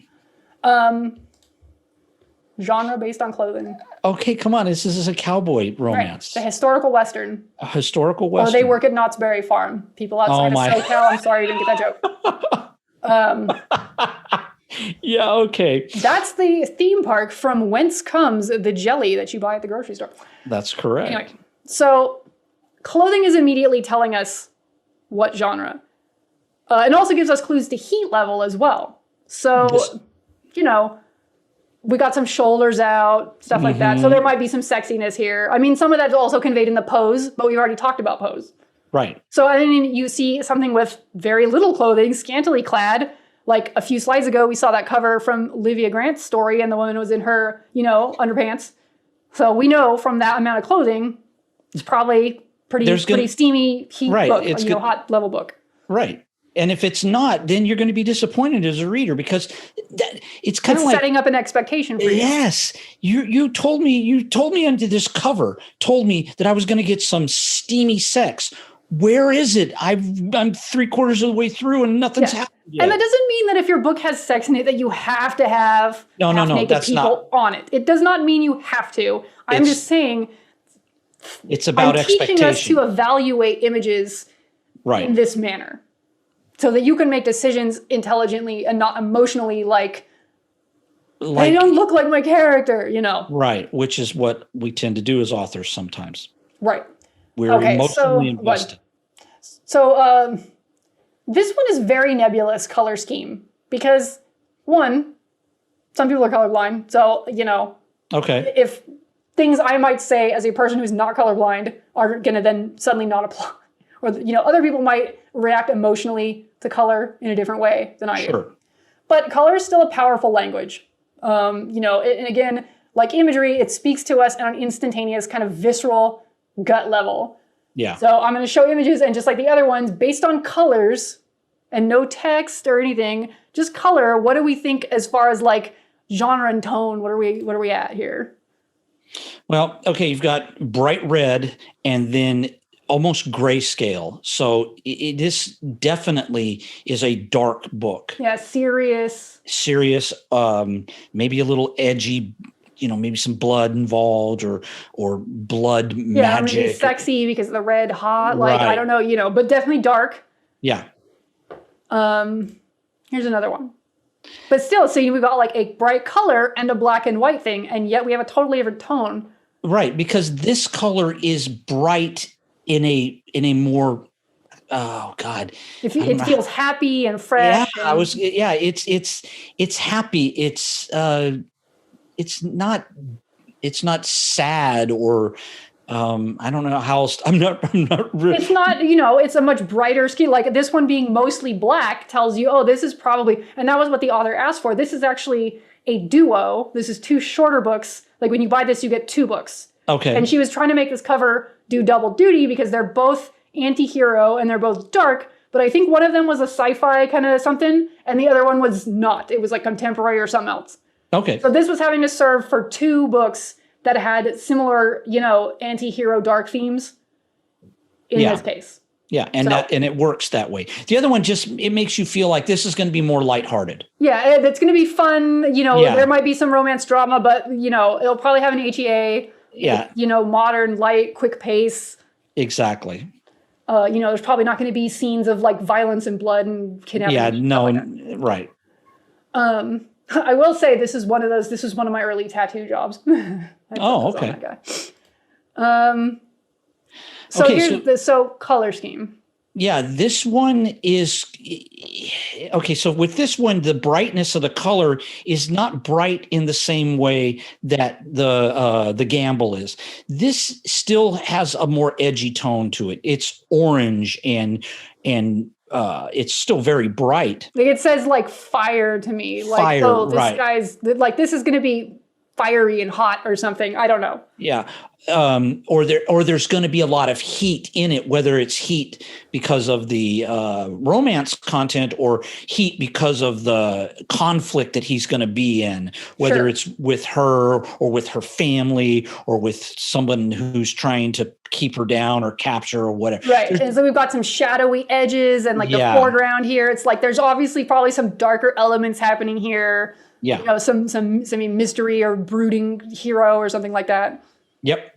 B: Genre based on clothing.
A: Okay, come on. This is a cowboy romance.
B: Right. The historical Western.
A: A historical Western.
B: Or they work at Knott's Berry Farm. People outside of SoCal. I'm sorry you didn't get that joke.
A: Yeah, okay.
B: That's the theme park from whence comes the jelly that you buy at the grocery store.
A: That's correct.
B: Anyway, so clothing is immediately telling us what genre. It also gives us clues to heat level as well. So, we got some shoulders out, stuff like that. So there might be some sexiness here. I mean, some of that's also conveyed in the pose, but we've already talked about pose.
A: Right.
B: So, I mean, you see something with very little clothing, scantily clad. Like a few slides ago, we saw that cover from Olivia Grant's story, and the woman was in her, underpants. So we know from that amount of clothing, it's probably pretty steamy heat book, hot level book.
A: Right. And if it's not, then you're going to be disappointed as a reader, because it's kind of like
B: setting up an expectation for you.
A: Yes. You told me under this cover, told me that I was going to get some steamy sex. Where is it? I'm 3/4 of the way through and nothing's happened yet.
B: And that doesn't mean that if your book has sex in it that you have to have naked people on it. It does not mean you have to. I'm just saying
A: it's about expectation.
B: Teaching us to evaluate images in this manner, so that you can make decisions intelligently and not emotionally like they don't look like my character,
A: Right, which is what we tend to do as authors sometimes.
B: Right.
A: We're emotionally invested.
B: So this one is very nebulous color scheme because, one, some people are colorblind. So, if things I might say as a person who's not colorblind are going to then suddenly not apply. Or, other people might react emotionally to color in a different way than I do. But color is still a powerful language. And again, like imagery, it speaks to us on an instantaneous kind of visceral gut level.
A: Yeah.
B: So I'm going to show images, and just like the other ones, based on colors and no text or anything, just color. What do we think as far as like genre and tone? What are we at here?
A: Well, okay, you've got bright red and then almost grayscale. So this definitely is a dark book.
B: Yeah, serious.
A: Maybe a little edgy. Maybe some blood involved or blood magic.
B: Maybe sexy because of the red hot. Like, I don't know, but definitely dark.
A: Yeah.
B: Here's another one. But still, so we've got like a bright color and a black and white thing, and yet we have a totally different tone.
A: Right, because this color is bright in a more, oh God,
B: it feels happy and fresh.
A: Yeah, it's happy. It's not sad or I don't know how else. I'm not really.
B: It's not, it's a much brighter scheme. Like this one being mostly black tells you, oh, this is probably, and that was what the author asked for. This is actually a duo. This is 2 shorter books. Like when you buy this, you get 2 books.
A: Okay.
B: And she was trying to make this cover do double duty because they're both anti-hero and they're both dark. But I think one of them was a sci-fi kind of something, and the other one was not. It was like contemporary or something else.
A: Okay.
B: So this was having to serve for 2 books that had similar, anti-hero dark themes in this case.
A: Yeah, and it works that way. The other one it makes you feel like this is going to be more lighthearted.
B: Yeah, it's going to be fun. There might be some romance drama, but it'll probably have an HEA.
A: Yeah.
B: Modern, light, quick pace.
A: Exactly.
B: There's probably not going to be scenes of like violence and blood and kidnapping.
A: Yeah, no, right.
B: I will say this is one of my early tattoo jobs.
A: Oh, okay.
B: So color scheme.
A: Yeah, this one is okay. So with this one, the brightness of the color is not bright in the same way that the Gamble is. This still has a more edgy tone to it. It's orange and it's still very bright.
B: Like it says like fire to me. Like,
A: fire,
B: oh, this
A: right.
B: guy's like, this is going to be fiery and hot or something. I don't know.
A: Yeah. Or there's going to be a lot of heat in it, whether it's heat because of the romance content or heat because of the conflict that he's going to be in, whether it's with her or with her family or with someone who's trying to keep her down or capture or whatever.
B: Right. And so we've got some shadowy edges and like the foreground here. It's like there's obviously probably some darker elements happening here.
A: Yeah.
B: Some mystery or brooding hero or something like that.
A: Yep.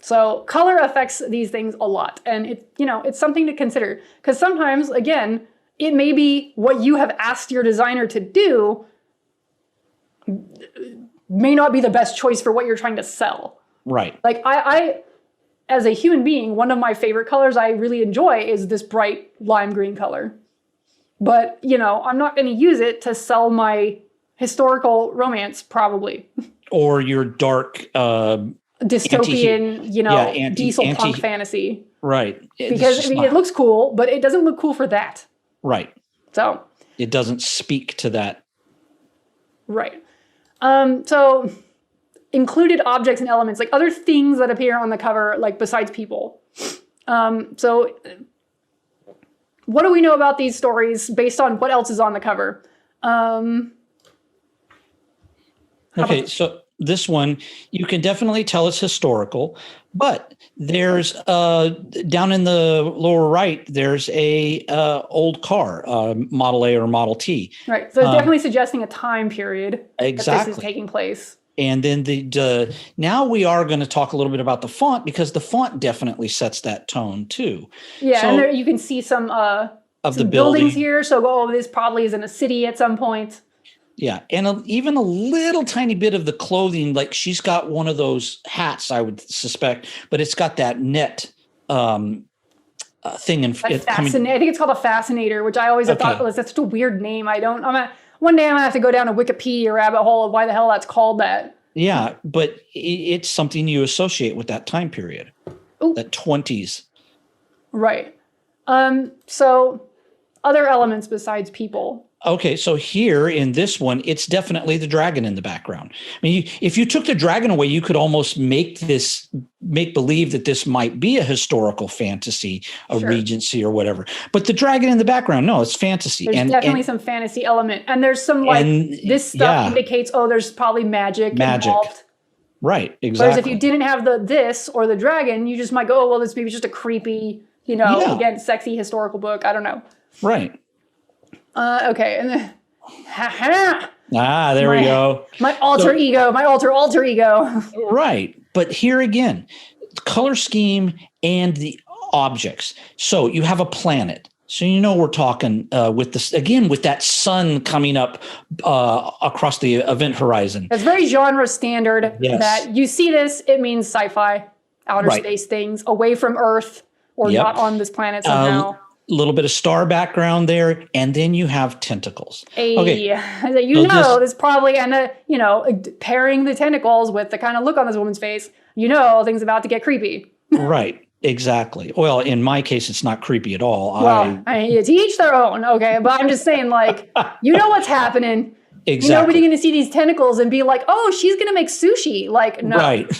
B: So color affects these things a lot. And it's something to consider because sometimes, again, it may be what you have asked your designer to do may not be the best choice for what you're trying to sell.
A: Right.
B: Like I as a human being, one of my favorite colors I really enjoy is this bright lime green color. But, I'm not going to use it to sell my historical romance, probably.
A: Or your dark
B: dystopian, diesel punk fantasy.
A: Right.
B: Because it looks cool, but it doesn't look cool for that.
A: Right.
B: So
A: it doesn't speak to that.
B: Right. So included objects and elements, like other things that appear on the cover, like besides people. So what do we know about these stories based on what else is on the cover?
A: Okay, so this one, you can definitely tell it's historical, but there's down in the lower right, there's a old car, Model A or Model T.
B: Right, so it's definitely suggesting a time period that this is taking place.
A: And then now we are going to talk a little bit about the font because the font definitely sets that tone too.
B: Yeah, so, and there you can see some
A: of the
B: buildings here. So this probably is in a city at some point.
A: Yeah, and even a little tiny bit of the clothing, like she's got one of those hats, I would suspect, but it's got that net thing.
B: I think it's called a fascinator, which I always thought was that's such a weird name. One day I'm gonna have to go down a Wikipedia rabbit hole of why the hell that's called that.
A: Yeah, but it's something you associate with that time period, that 20s.
B: Right. So other elements besides people.
A: Okay, so here in this one, it's definitely the dragon in the background. I mean, if you took the dragon away, you could almost make believe that this might be a historical fantasy, Regency or whatever. But the dragon in the background, no, it's fantasy.
B: There's definitely some fantasy element. And there's some this stuff indicates, there's probably magic involved.
A: Right, exactly.
B: Whereas if you didn't have this or the dragon, you just might go, this maybe just a creepy, again, sexy historical book. I don't know.
A: Right.
B: Okay, and then
A: there we go.
B: My alter ego.
A: Right, but here again, color scheme and the objects. So you have a planet. So we're talking with this again with that sun coming up across the event horizon.
B: It's very genre standard.
A: Yes.
B: That you see this, it means sci-fi, outer space things, away from Earth or not on this planet somehow.
A: A little bit of star background there, and then you have tentacles.
B: Okay, this probably pairing the tentacles with the kind of look on this woman's face. Things about to get creepy.
A: Right. Exactly. Well, in my case, it's not creepy at all.
B: Well, to each their own. Okay. But I'm just saying, what's happening.
A: Exactly.
B: Nobody's going to see these tentacles and be like, oh, she's going to make sushi. No.
A: Right.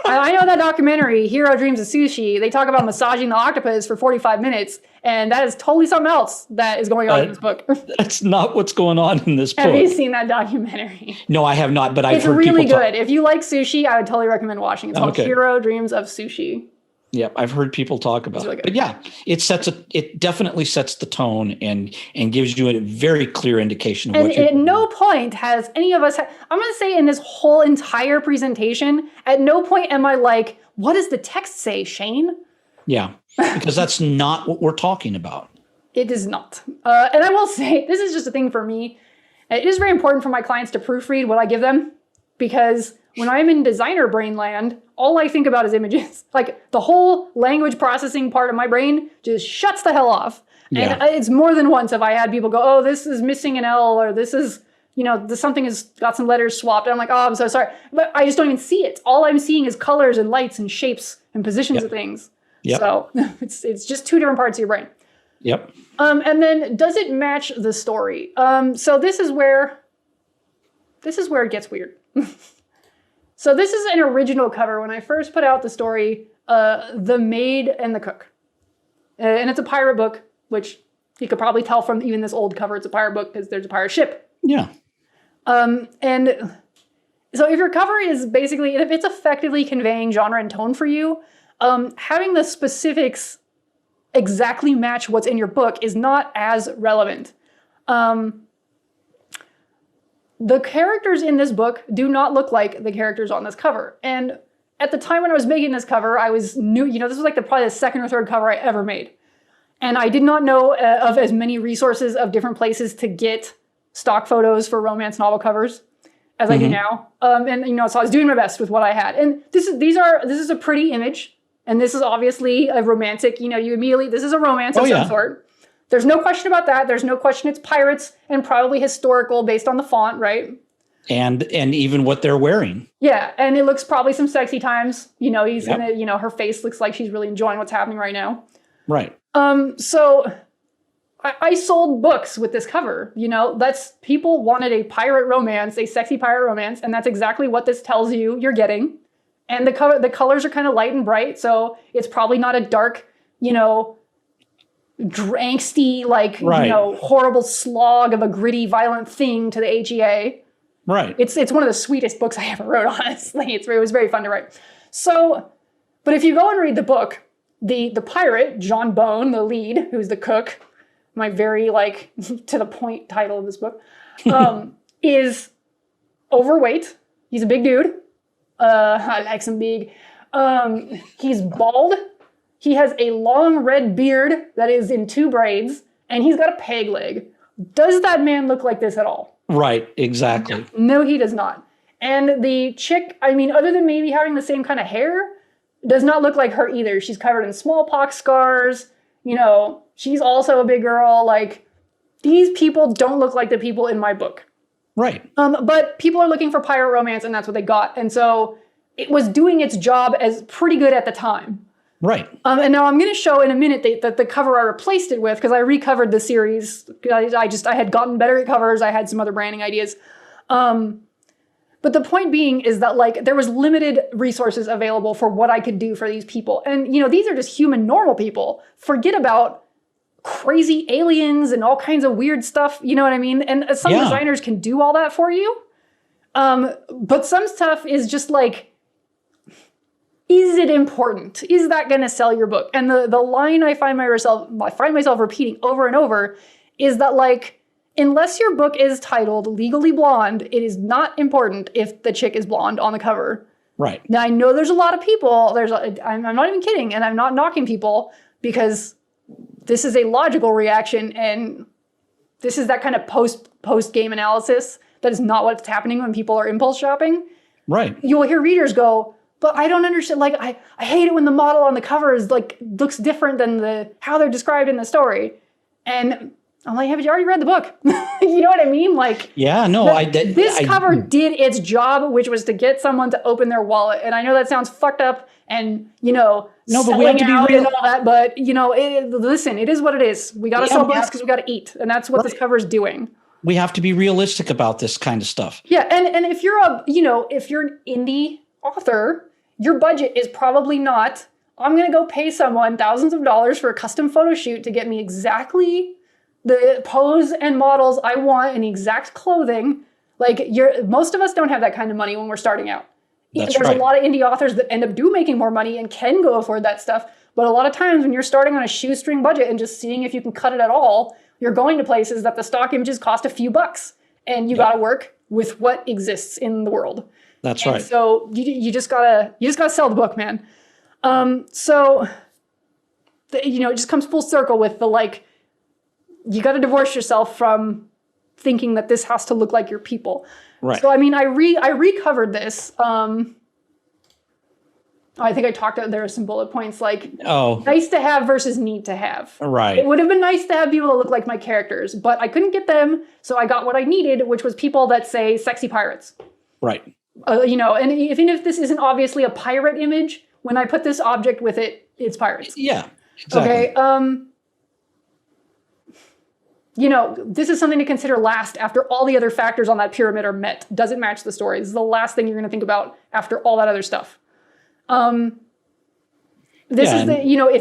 B: I know that documentary, Hero Dreams of Sushi. They talk about massaging the octopus for 45 minutes. And that is totally something else that is going on in this book.
A: That's not what's going on in this book.
B: Have you seen that documentary?
A: No, I have not, but I've heard
B: really
A: people
B: good. If you like sushi, I would totally recommend watching it. It's called Hero Dreams of Sushi.
A: Yep, I've heard people talk about it. But yeah, it definitely sets the tone and gives you a very clear indication of what you're doing.
B: At no point has any of us I'm going to say in this whole entire presentation, at no point am I like, what does the text say, Shane?
A: Yeah, because that's not what we're talking about.
B: It is not. And I will say, this is just a thing for me. It is very important for my clients to proofread what I give them, because when I'm in designer brain land, all I think about is images. The whole language processing part of my brain just shuts the hell off. Yeah. And it's more than once have I had people go, oh, this is missing an L, or this is, something has got some letters swapped. And I'm like, oh, I'm so sorry. But I just don't even see it. All I'm seeing is colors and lights and shapes and positions of things. Yep. So it's just two different parts of your brain.
A: Yep.
B: And then does it match the story? So this is where it gets weird. So this is an original cover. When I first put out the story, The Maid and the Cook. And it's a pirate book, which you could probably tell from even this old cover, it's a pirate book because there's a pirate ship.
A: Yeah.
B: And so if your cover is basically, if it's effectively conveying genre and tone for you, having the specifics exactly match what's in your book is not as relevant. The characters in this book do not look like the characters on this cover. And at the time when I was making this cover, I was new, this was probably the second or third cover I ever made. And I did not know of as many resources of different places to get stock photos for romance novel covers as I do now. So I was doing my best with what I had. And this is a pretty image. And this is obviously a romantic, this is a romance of some sort. There's no question about that. There's no question it's pirates and probably historical based on the font, right?
A: And even what they're wearing. Yeah,
B: and it looks probably some sexy times. He's gonna, her face looks like she's really enjoying what's happening right now.
A: Right.
B: So I sold books with this cover. That's people wanted a pirate romance, a sexy pirate romance, and that's exactly what this tells you you're getting. And the colors are kind of light and bright, so it's probably not a dark, angsty, horrible slog of a gritty, violent thing to the HEA.
A: Right.
B: It's one of the sweetest books I ever wrote, honestly. It was very fun to write. So, but if you go and read the book, the pirate, John Bone, the lead, who's the cook, my very, to the point title of this book, is overweight. He's a big dude. I like some big. He's bald. He has a long red beard that is in 2 braids, and he's got a peg leg. Does that man look like this at all?
A: Right, exactly.
B: No, he does not. And the chick, other than maybe having the same kind of hair, does not look like her either. She's covered in smallpox scars. She's also a big girl. These people don't look like the people in my book.
A: Right.
B: But people are looking for pirate romance, and that's what they got. And so it was doing its job as pretty good at the time.
A: Right.
B: And now I'm going to show in a minute that the cover I replaced it with, because I recovered the series. I had gotten better at covers. I had some other branding ideas. But the point being is that there was limited resources available for what I could do for these people. And, these are just human, normal people. Forget about crazy aliens and all kinds of weird stuff. You know what I mean? And some designers can do all that for you. But some stuff is just is it important? Is that going to sell your book? And the line I find myself repeating over and over is that unless your book is titled Legally Blonde, it is not important if the chick is blonde on the cover.
A: Right.
B: Now I know there's a lot of people, I'm not even kidding, and I'm not knocking people because this is a logical reaction, and this is that kind of post game analysis that is not what's happening when people are impulse shopping.
A: Right.
B: You'll hear readers go, but I don't understand. Like, I hate it when the model on the cover is like looks different than how they're described in the story. And I'm like, have you already read the book? You know what I mean? Like,
A: yeah, no, I did.
B: This cover did its job, which was to get someone to open their wallet. And I know that sounds fucked up and, no, but we have to be real and all that. But, listen, it is what it is. We got to sell books because we got to eat. And that's what this cover is doing.
A: We have to be realistic about this kind of stuff.
B: Yeah. And if you're if you're an indie author, your budget is probably not, I'm going to go pay someone thousands of dollars for a custom photo shoot to get me exactly the pose and models I want in the exact clothing. Like, most of us don't have that kind of money when we're starting out. There's a lot of indie authors that end up making more money and can go afford that stuff. But a lot of times when you're starting on a shoestring budget and just seeing if you can cut it at all, you're going to places that the stock images cost a few bucks, and you got to work with what exists in the world.
A: That's right.
B: So you just gotta sell the book, man. So it just comes full circle with the you got to divorce yourself from thinking that this has to look like your people.
A: Right.
B: So I mean, I recovered this. I think I talked about, there are some bullet points like nice to have versus need to have.
A: Right.
B: It would have been nice to have people that look like my characters, but I couldn't get them. So I got what I needed, which was people that say sexy pirates.
A: Right.
B: And even if this isn't obviously a pirate image, when I put this object with it, it's pirates.
A: Yeah. Exactly.
B: Okay. This is something to consider last after all the other factors on that pyramid are met. Does it match the story? This is the last thing you're going to think about after all that other stuff. If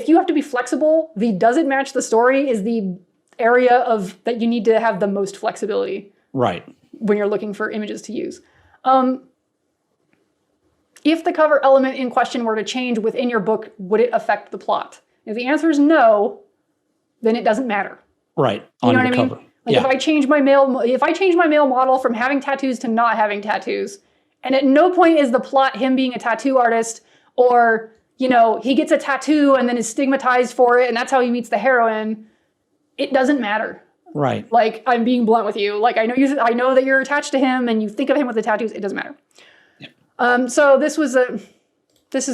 B: you have to be flexible, the does it match the story is the area that you need to have the most flexibility.
A: Right.
B: When you're looking for images to use. If the cover element in question were to change within your book, would it affect the plot? If the answer is no, then it doesn't matter.
A: Right.
B: You know what I mean? Like if I change my male model from having tattoos to not having tattoos, and at no point is the plot him being a tattoo artist, or he gets a tattoo and then is stigmatized for it, and that's how he meets the heroine, it doesn't matter.
A: Right.
B: Like, I'm being blunt with you. Like, I know that you're attached to him and you think of him with the tattoos. It doesn't matter. Yep. So this is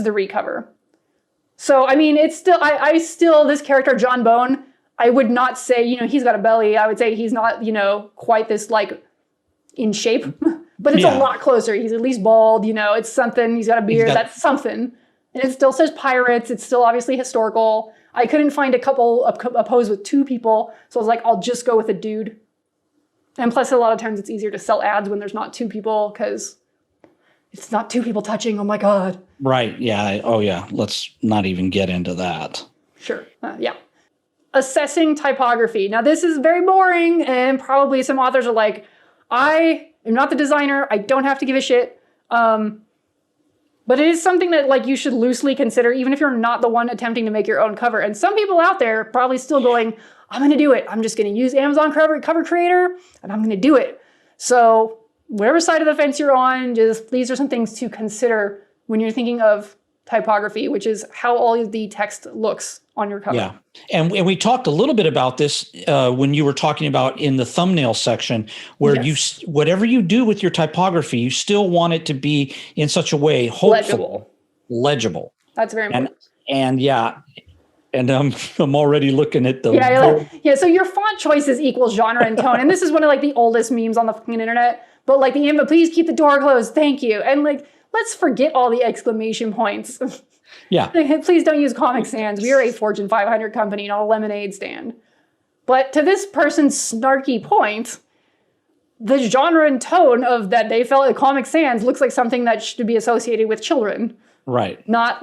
B: the recover. So, I mean, it's still, I still, this character, John Bone, I would not say, he's got a belly. I would say he's not, quite this, in shape. But it's a lot closer. He's at least bald, it's something. He's got a beard. That's something. And it still says pirates. It's still obviously historical. I couldn't find a pose with two people. So I was like, I'll just go with a dude. And plus, a lot of times it's easier to sell ads when there's not two people because it's not two people touching. Oh, my God.
A: Right. Yeah. Oh, yeah. Let's not even get into that.
B: Sure. Yeah. Assessing typography. Now, this is very boring, and probably some authors are like, I am not the designer. I don't have to give a shit. But it is something that you should loosely consider, even if you're not the one attempting to make your own cover. And some people out there probably still going, I'm going to do it. I'm just going to use Amazon Cover Creator, and I'm going to do it. So whatever side of the fence you're on, these are some things to consider when you're thinking of typography, which is how all of the text looks on your cover.
A: Yeah. And we talked a little bit about this when you were talking about in the thumbnail section, where whatever you do with your typography, you still want it to be in such a way, hopefully legible.
B: That's very important.
A: And I'm already looking at the
B: so your font choices equals genre and tone. And this is one of the oldest memes on the fucking internet. But please keep the door closed. Thank you. And let's forget all the exclamation points.
A: Yeah.
B: Please don't use Comic Sans. We are a Fortune 500 company, not a lemonade stand. But to this person's snarky point, the genre and tone of that they felt at Comic Sans looks like something that should be associated with children.
A: Right.
B: Not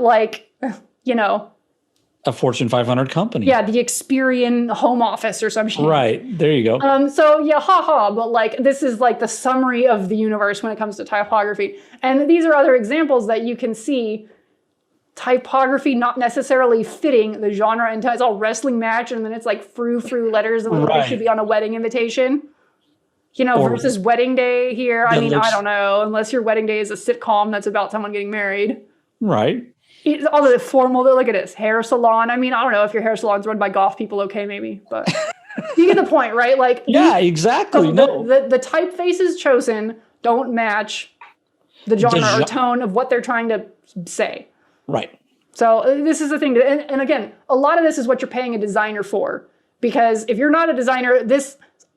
A: a Fortune 500 company.
B: Yeah, the Experian home office or some shit.
A: Right. There you go.
B: But this is the summary of the universe when it comes to typography. And these are other examples that you can see typography not necessarily fitting the genre and it's all wrestling match, and then it's frou letters and it should be on a wedding invitation. Versus wedding day here. I mean, I don't know, unless your wedding day is a sitcom that's about someone getting married.
A: Right.
B: All the formal, look at this, hair salon. I mean, I don't know if your hair salon's run by goth people, okay, maybe, but you get the point, right? Like,
A: yeah, exactly.
B: The typefaces chosen don't match the genre or tone of what they're trying to say.
A: Right.
B: So this is the thing. And again, a lot of this is what you're paying a designer for. Because if you're not a designer,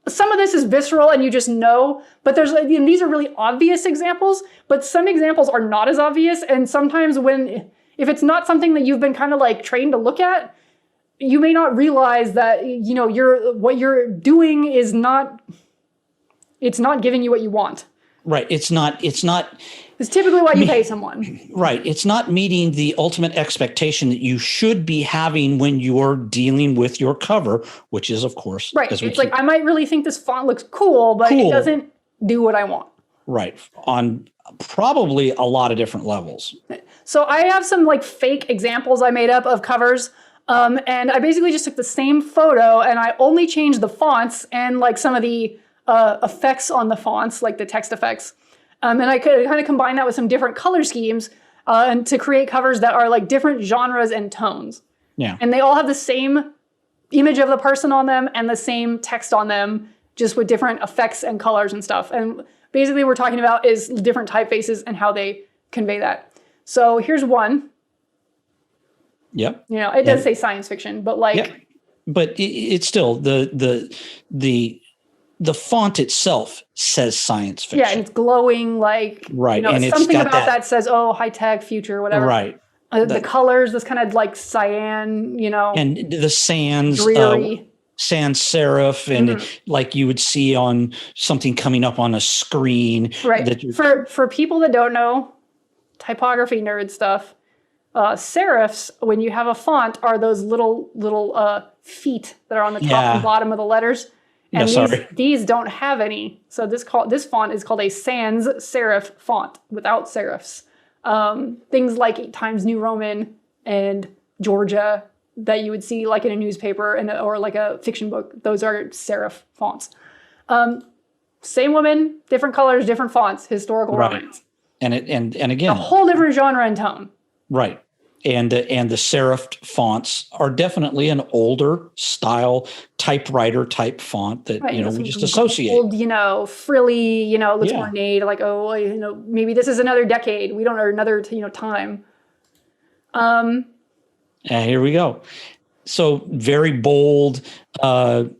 B: some of this is visceral and you just know, but these are really obvious examples, but some examples are not as obvious. And sometimes if it's not something that you've been kind of like trained to look at, you may not realize that, what you're doing is it's not giving you what you want.
A: Right. It's
B: typically why you pay someone.
A: Right. It's not meeting the ultimate expectation that you should be having when you're dealing with your cover, which is, of course,
B: right. It's like, I might really think this font looks cool, but it doesn't do what I want.
A: Right. On probably a lot of different levels.
B: So I have some like fake examples I made up of covers. And I basically just took the same photo and I only changed the fonts and like some of the effects on the fonts, like the text effects. And I could kind of combine that with some different color schemes and to create covers that are like different genres and tones.
A: Yeah.
B: And they all have the same image of the person on them and the same text on them, just with different effects and colors and stuff. And basically what we're talking about is different typefaces and how they convey that. So here's one.
A: Yep.
B: It does say science fiction, but like.
A: Yeah. But it's still the font itself says science fiction.
B: Yeah, and it's glowing like,
A: right. And
B: something about that says, high tech, future, whatever.
A: Right.
B: The colors, this kind of like cyan,
A: And the sans,
B: dreary.
A: sans serif, and like you would see on something coming up on a screen.
B: Right. For people that don't know, typography nerd stuff, serifs, when you have a font, are those little feet that are on the top and bottom of the letters. And these don't have any. So this font is called a sans serif font without serifs. Things like Times New Roman and Georgia that you would see like in a newspaper or like a fiction book, those are serif fonts. Same woman, different colors, different fonts, historical romance.
A: And again,
B: a whole different genre and tone.
A: Right. And the serifed fonts are definitely an older style typewriter type font that we just associate.
B: Old, frilly, looks ornate. Like maybe this is another decade. We don't know another time.
A: And here we go. So very bold. And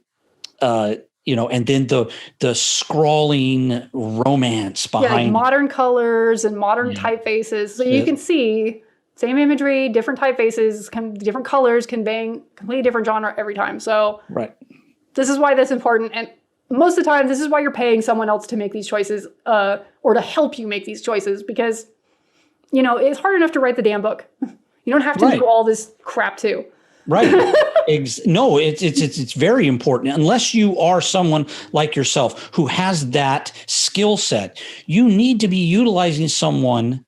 A: then the scrawling romance behind.
B: Yeah, like modern colors and modern typefaces. So you can see. Same imagery, different typefaces, different colors, conveying completely different genre every time. So this is why that's important. And most of the time, this is why you're paying someone else to make these choices or to help you make these choices. Because, it's hard enough to write the damn book. You don't have to do all this crap too.
A: Right. No, it's very important. Unless you are someone like yourself who has that skill set, you need to be utilizing someone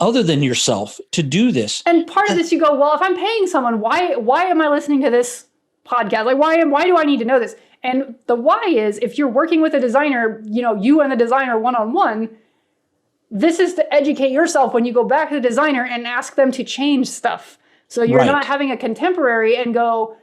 A: other than yourself to do this.
B: And part of this, you go, well, if I'm paying someone, why am I listening to this podcast? Like, why do I need to know this? And the why is, if you're working with a designer, you and the designer one-on-one, this is to educate yourself when you go back to the designer and ask them to change stuff. So you're not having a contemporary and go,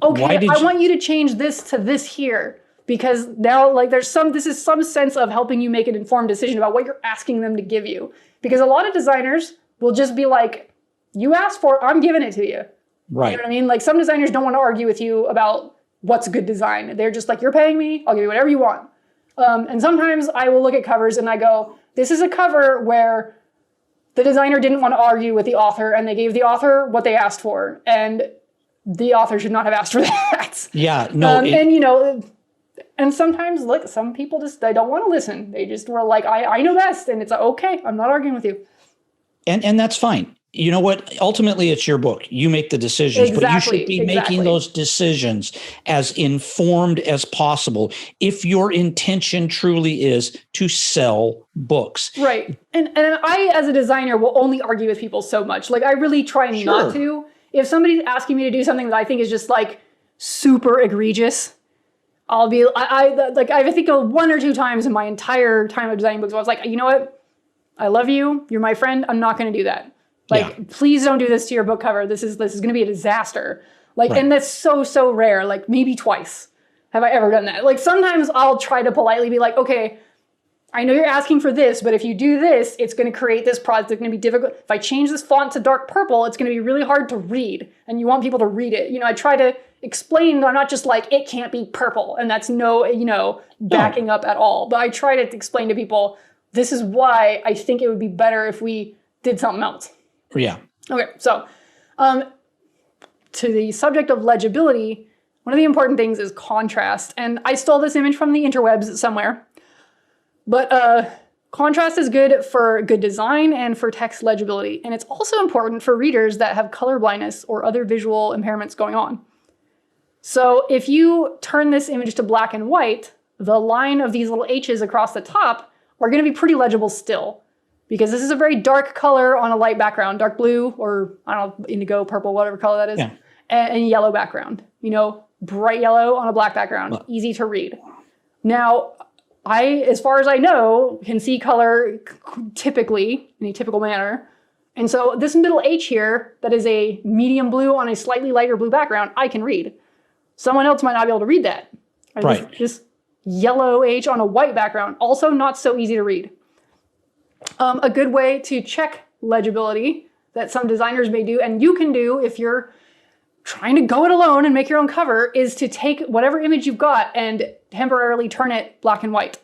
B: okay, I want you to change this to this here. Because now, like, this is some sense of helping you make an informed decision about what you're asking them to give you. Because a lot of designers will just be like, you asked for it, I'm giving it to you.
A: Right.
B: You know what I mean? Like, some designers don't want to argue with you about what's good design. They're just like, you're paying me, I'll give you whatever you want. And sometimes I will look at covers and I go, this is a cover where the designer didn't want to argue with the author and they gave the author what they asked for. And the author should not have asked for that.
A: Yeah, no.
B: And sometimes, look, some people they don't want to listen. They just were like, I know best. And it's like, okay, I'm not arguing with you.
A: And that's fine. You know what? Ultimately, it's your book. You make the decisions, but you should be making those decisions as informed as possible if your intention truly is to sell books.
B: Right. And I, as a designer, will only argue with people so much. Like, I really try not to. If somebody's asking me to do something that I think is just like super egregious, I'll be, I think one or two times in my entire time of designing books, I was like, you know what? I love you. You're my friend. I'm not going to do that. Like, please don't do this to your book cover. This is going to be a disaster. Like, and that's so rare. Like, maybe twice have I ever done that. Like, sometimes I'll try to politely be like, okay, I know you're asking for this, but if you do this, it's going to create this product. It's going to be difficult. If I change this font to dark purple, it's going to be really hard to read, and you want people to read it. I try to explain. I'm not just like, it can't be purple, and that's no, backing up at all. But I try to explain to people, this is why I think it would be better if we did something else.
A: Yeah.
B: Okay, so to the subject of legibility, one of the important things is contrast. And I stole this image from the interwebs somewhere. But contrast is good for good design and for text legibility. And it's also important for readers that have color blindness or other visual impairments going on. So if you turn this image to black and white, the line of these little H's across the top are going to be pretty legible still. Because this is a very dark color on a light background, dark blue or, I don't know, indigo, purple, whatever color that is, and yellow background. Bright yellow on a black background, easy to read. Now, as far as I know, can see color typically, in a typical manner. And so this middle H here, that is a medium blue on a slightly lighter blue background, I can read. Someone else might not be able to read that.
A: Right.
B: This yellow H on a white background, also not so easy to read. A good way to check legibility that some designers may do, and you can do if you're trying to go it alone and make your own cover, is to take whatever image you've got and temporarily turn it black and white.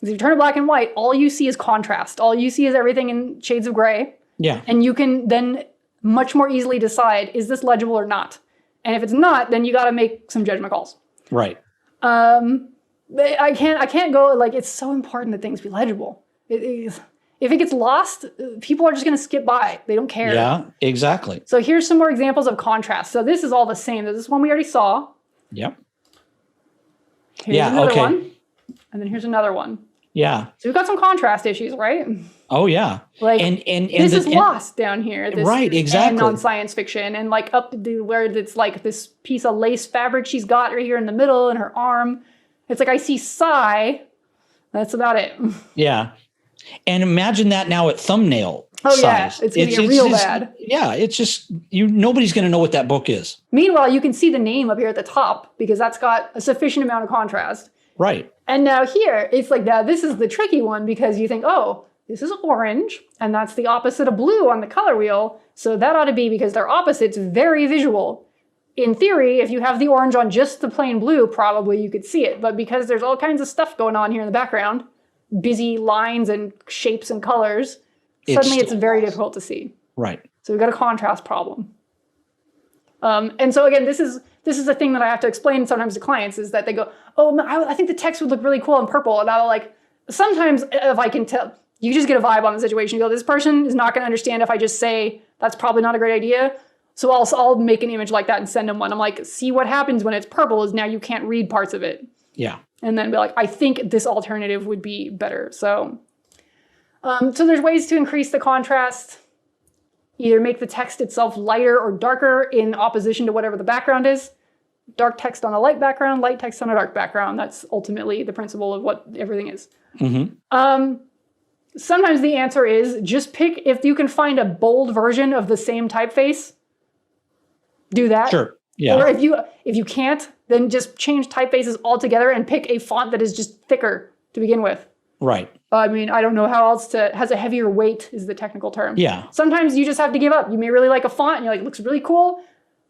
B: If you turn it black and white, all you see is contrast. All you see is everything in shades of gray.
A: Yeah.
B: And you can then much more easily decide, is this legible or not? And if it's not, then you got to make some judgment calls.
A: Right.
B: I can't go, like, it's so important that things be legible. If it gets lost, people are just going to skip by. They don't care.
A: Yeah, exactly.
B: So here's some more examples of contrast. So this is all the same. This is one we already saw.
A: Yep.
B: Here's another one. And then here's another one.
A: Yeah.
B: So we've got some contrast issues, right?
A: Oh yeah.
B: Like,
A: and
B: this is lost down here. This
A: right, exactly.
B: on science fiction, and like up where it's like this piece of lace fabric she's got right here in the middle in her arm. It's like I see sigh. That's about it.
A: Yeah. And imagine that now at thumbnail size.
B: Yeah, it's going to be real bad.
A: Yeah, it's just, nobody's going to know what that book is.
B: Meanwhile, you can see the name up here at the top because that's got a sufficient amount of contrast.
A: Right.
B: And now here, it's like, now this is the tricky one because you think, oh, this is orange, and that's the opposite of blue on the color wheel. So that ought to be, because they're opposites, very visual. In theory, if you have the orange on just the plain blue, probably you could see it. But because there's all kinds of stuff going on here in the background, busy lines and shapes and colors, suddenly it's very difficult to see.
A: Right.
B: So we've got a contrast problem. And so again, this is a thing that I have to explain sometimes to clients, is that they go, oh, I think the text would look really cool in purple. And I'll like, sometimes if I can tell, you just get a vibe on the situation. You go, this person is not going to understand if I just say, that's probably not a great idea. So I'll make an image like that and send them one. I'm like, see what happens when it's purple is now you can't read parts of it.
A: Yeah.
B: And then be like, I think this alternative would be better. So there's ways to increase the contrast. Either make the text itself lighter or darker in opposition to whatever the background is. Dark text on a light background, light text on a dark background. That's ultimately the principle of what everything is. Mm-hmm. Sometimes the answer is just pick, if you can find a bold version of the same typeface, do that.
A: Sure. Yeah.
B: Or if you can't, then just change typefaces altogether and pick a font that is just thicker to begin with.
A: Right.
B: I mean, I don't know how else has a heavier weight is the technical term.
A: Yeah.
B: Sometimes you just have to give up. You may really like a font and you're like, it looks really cool,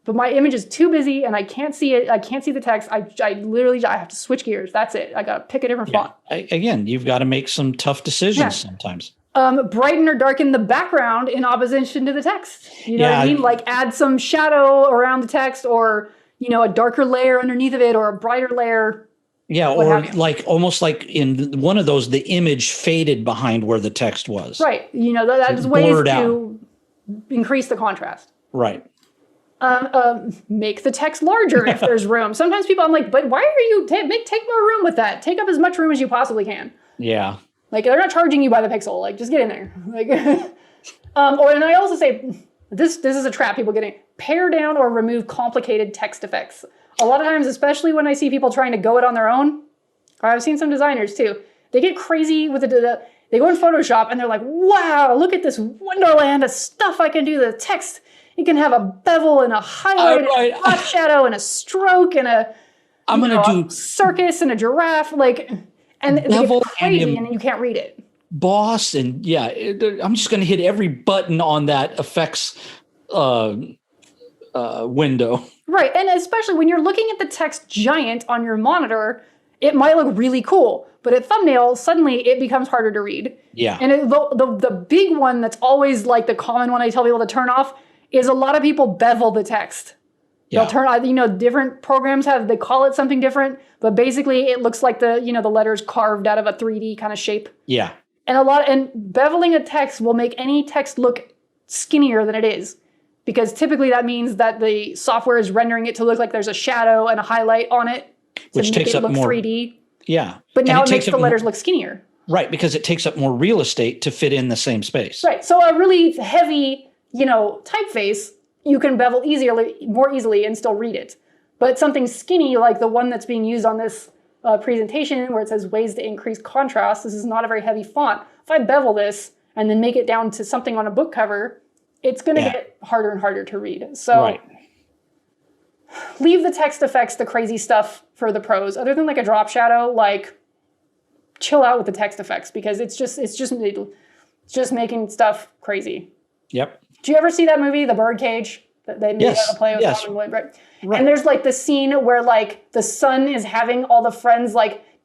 B: but my image is too busy and I can't see it. I can't see the text. I have to switch gears. That's it. I got to pick a different font.
A: Again, you've got to make some tough decisions sometimes.
B: Brighten or darken the background in opposition to the text. You know what I mean? Like add some shadow around the text, or, a darker layer underneath of it, or a brighter layer. Yeah, or
A: like almost like in one of those, the image faded behind where the text was.
B: Right. That is ways to increase the contrast.
A: Right.
B: Make the text larger if there's room. Sometimes people, I'm like, but why are you, take more room with that. Take up as much room as you possibly can.
A: Yeah.
B: Like, they're not charging you by the pixel. Like, just get in there. Like, and I also say, this is a trap people get in. Pare down or remove complicated text effects. A lot of times, especially when I see people trying to go it on their own, or I've seen some designers too, they get crazy with They go in Photoshop and they're like, wow, look at this wonderland of stuff I can do. The text, it can have a bevel and a highlight and a cross shadow and a stroke and a circus and a giraffe. Like, and they get crazy and then you can't read it.
A: Boss and I'm just going to hit every button on that effects window.
B: Right. And especially when you're looking at the text giant on your monitor, it might look really cool. But at thumbnail, suddenly it becomes harder to read.
A: Yeah.
B: And the big one that's always like the common one I tell people to turn off is a lot of people bevel the text. Yeah. They'll turn, different programs they call it something different, but basically it looks like the letters carved out of a 3D kind of shape.
A: Yeah.
B: And beveling a text will make any text look skinnier than it is. Because typically that means that the software is rendering it to look like there's a shadow and a highlight on it.
A: Which takes up more
B: 3D.
A: Yeah.
B: But now it makes the letters look skinnier.
A: Right, because it takes up more real estate to fit in the same space.
B: Right. So a really heavy, typeface, you can bevel more easily and still read it. But something skinny like the one that's being used on this presentation where it says ways to increase contrast, this is not a very heavy font. If I bevel this and then make it down to something on a book cover, it's going to get harder and harder to read. So leave the text effects, the crazy stuff for the pros. Other than like a drop shadow, chill out with the text effects because it's just making stuff crazy.
A: Yep.
B: Do you ever see that movie, The Birdcage? That they made out of play with Robin Williams, right? And there's the scene where the son is having all the friends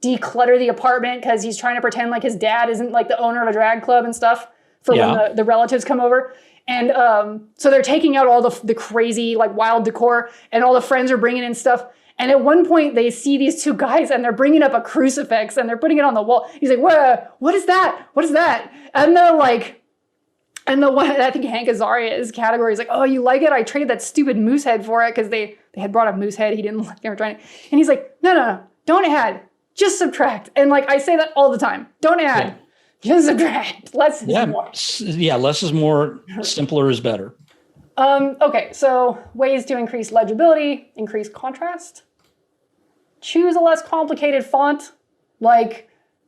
B: declutter the apartment because he's trying to pretend like his dad isn't the owner of a drag club and stuff for when the relatives come over. And so they're taking out all the crazy wild decor and all the friends are bringing in stuff. And at one point they see these two guys and they're bringing up a crucifix and they're putting it on the wall. He's like, what is that? What is that? And they're and the one, I think Hank Azaria's category is oh, you like it? I traded that stupid moose head for it because they had brought up moose head. He didn't like, they were trying to, and he's like, no, don't add, just subtract. And I say that all the time. Don't add, just subtract. Less is more.
A: Yeah, less is more, simpler is better.
B: Okay, so ways to increase legibility, increase contrast. Choose a less complicated font.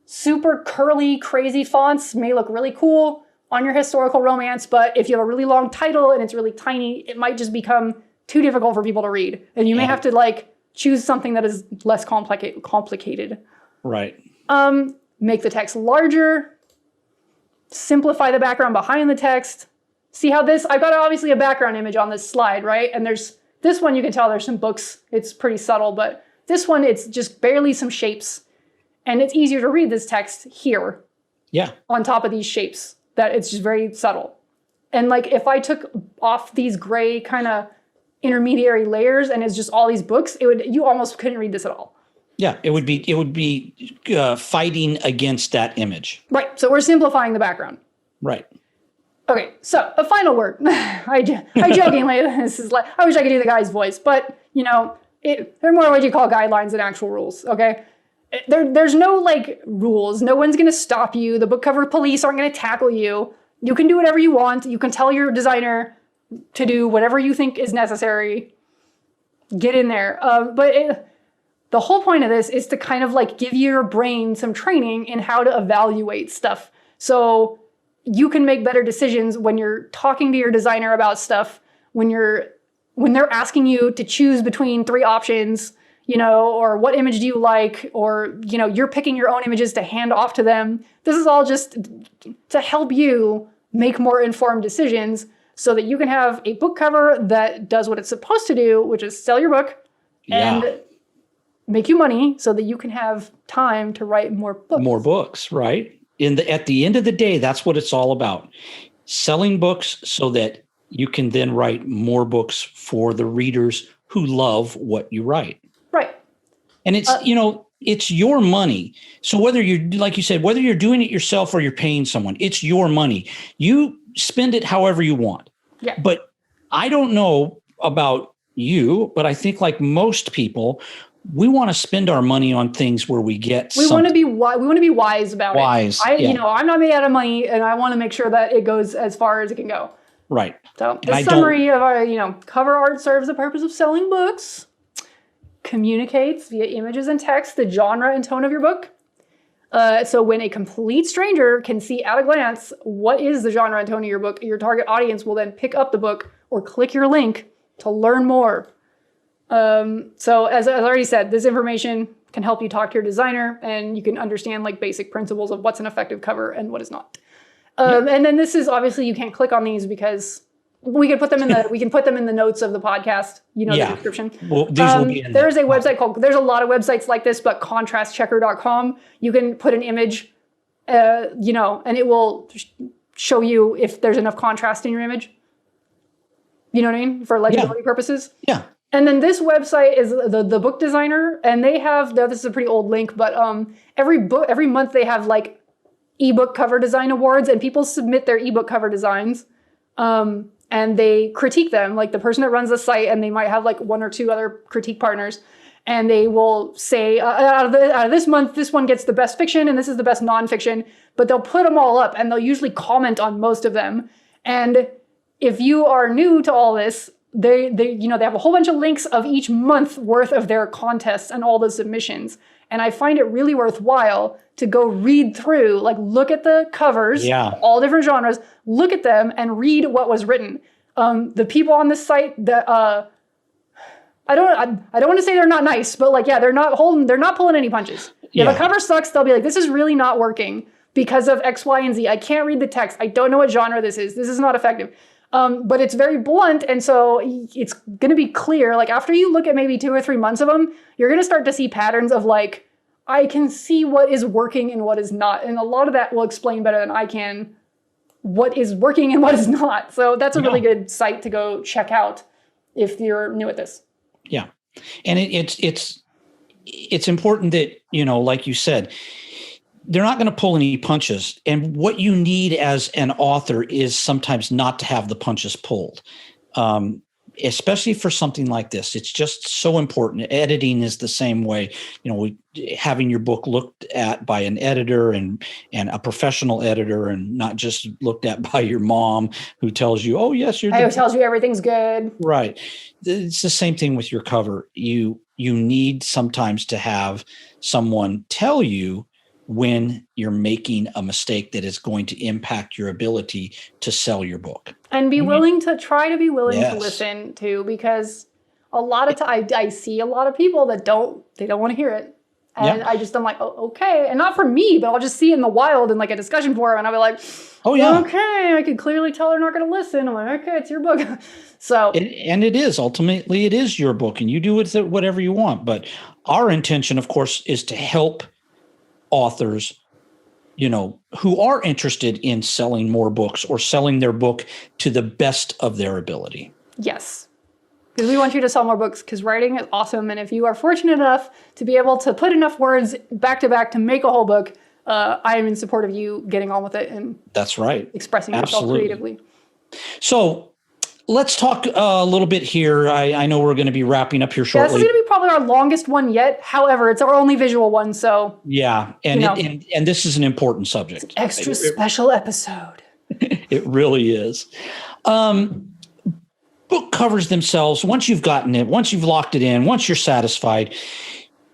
B: Super curly, crazy fonts may look really cool on your historical romance, but if you have a really long title and it's really tiny, it might just become too difficult for people to read. And you may have to choose something that is less complicated.
A: Right.
B: Make the text larger. Simplify the background behind the text. See how I've got obviously a background image on this slide, right? And there's this one, you can tell there's some books. It's pretty subtle, but this one, it's just barely some shapes. And it's easier to read this text here. Yeah. On top of these shapes. That it's just very subtle. And if I took off these gray kind of intermediary layers and it's just all these books, you almost couldn't read this at all.
A: Yeah, it would be fighting against that image.
B: Right. So we're simplifying the background.
A: Right.
B: Okay. So a final word. I jokingly, this is I wish I could do the guy's voice, but they're more what you call guidelines than actual rules. Okay. There's no rules. No one's going to stop you. The book cover police aren't going to tackle you. You can do whatever you want. You can tell your designer to do whatever you think is necessary. Get in there. But the whole point of this is to kind of give your brain some training in how to evaluate stuff. So you can make better decisions when you're talking to your designer about stuff, when they're asking you to choose between 3 options, or what image do you like, or, you're picking your own images to hand off to them. This is all just to help you make more informed decisions so that you can have a book cover that does what it's supposed to do, which is sell your book and make you money so that you can have time to write more books.
A: More books, right? At the end of the day, that's what it's all about. Selling books so that you can then write more books for the readers who love what you write.
B: Right.
A: And it's, it's your money. So whether you're, like you said, whether you're doing it yourself or you're paying someone, it's your money. You spend it however you want.
B: Yeah.
A: But I don't know about you, but I think like most people, we want to spend our money on things where we get
B: we want to be wise about it. I'm not made out of money and I want to make sure that it goes as far as it can go.
A: Right.
B: So the summary of our, cover art serves the purpose of selling books. Communicates via images and text the genre and tone of your book. So when a complete stranger can see at a glance what is the genre and tone of your book, your target audience will then pick up the book or click your link to learn more. So as I already said, this information can help you talk to your designer, and you can understand like basic principles of what's an effective cover and what is not. And then this is obviously, you can't click on these because we can put them in the notes of the podcast, the description.
A: Well, these will be in
B: there's a website there's a lot of websites like this, but contrastchecker.com, you can put an image, and it will show you if there's enough contrast in your image. You know what I mean? For legibility purposes.
A: Yeah.
B: And then this website is the Book Designer, and they have, this is a pretty old link, but every month they have like ebook cover design awards, and people submit their ebook cover designs, and they critique them, like the person that runs the site, and they might have like one or two other critique partners, and they will say, out of this month, this one gets the best fiction, and this is the best nonfiction, but they'll put them all up, and they'll usually comment on most of them. And if you are new to all this, they have a whole bunch of links of each month worth of their contests and all the submissions. And I find it really worthwhile to go read through, like look at the covers, all different genres, look at them and read what was written. The people on this site that, I don't want to say they're not nice, but like, they're not pulling any punches. If a cover sucks, they'll be like, this is really not working because of X, Y, and Z. I can't read the text. I don't know what genre this is. This is not effective. But it's very blunt, and so it's going to be clear. Like after you look at maybe 2 or 3 months of them, you're going to start to see patterns of like, I can see what is working and what is not. And a lot of that will explain better than I can what is working and what is not. So that's a really good site to go check out if you're new at this.
A: Yeah. And it's important that, like you said, they're not going to pull any punches. And what you need as an author is sometimes not to have the punches pulled, especially for something like this. It's just so important. Editing is the same way. Having your book looked at by an editor and a professional editor, and not just looked at by your mom who tells you, oh, yes,
B: who tells you everything's good.
A: Right. It's the same thing with your cover. You need sometimes to have someone tell you when you're making a mistake that is going to impact your ability to sell your book. And be willing
B: to listen to, because a lot of times I see a lot of people that don't want to hear it. And I'm like, oh, okay. And not for me, but I'll just see it in the wild in like a discussion forum, and I'll be like, oh yeah, okay, I can clearly tell they're not going to listen. I'm like, okay, it's your book. So,
A: and it is, ultimately it is your book, and you do with it whatever you want. But our intention, of course, is to help authors, who are interested in selling more books or selling their book to the best of their ability.
B: Yes. Because we want you to sell more books, because writing is awesome. And if you are fortunate enough to be able to put enough words back to back to make a whole book, I am in support of you getting on with it and
A: that's right,
B: expressing yourself creatively.
A: So let's talk a little bit here. I know we're going to be wrapping up here shortly.
B: This is going to be probably our longest one yet. However, it's our only visual one, so
A: yeah. And this is an important subject.
B: It's an extra special episode.
A: It really is. Book covers themselves, once you've gotten it, once you've locked it in, once you're satisfied,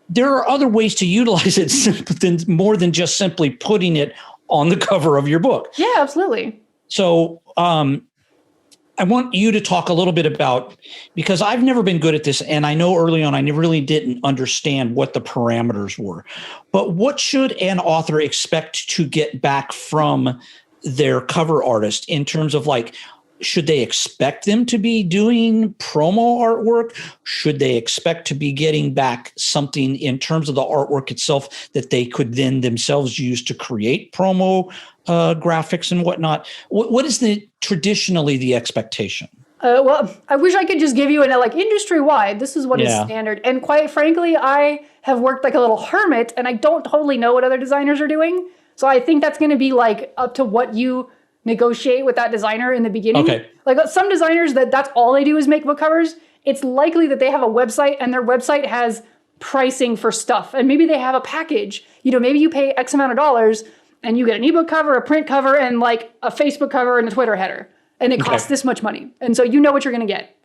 A: there are other ways to utilize it more than just simply putting it on the cover of your book.
B: Yeah, absolutely.
A: So I want you to talk a little bit about, because I've never been good at this, and I know early on I really didn't understand what the parameters were. But what should an author expect to get back from their cover artist in terms of like, should they expect them to be doing promo artwork? Should they expect to be getting back something in terms of the artwork itself that they could then themselves use to create promo graphics and whatnot? What is traditionally the expectation?
B: Well, I wish I could just give you an industry-wide, this is what is standard. And quite frankly, I have worked like a little hermit, and I don't totally know what other designers are doing. So I think that's going to be like up to what you negotiate with that designer in the beginning.
A: Okay.
B: Like some designers that's all they do is make book covers. It's likely that they have a website, and their website has pricing for stuff. And maybe they have a package. Maybe you pay X amount of dollars and you get an ebook cover, a print cover, and like a Facebook cover and a Twitter header. And it costs this much money. And so you know what you're going to get.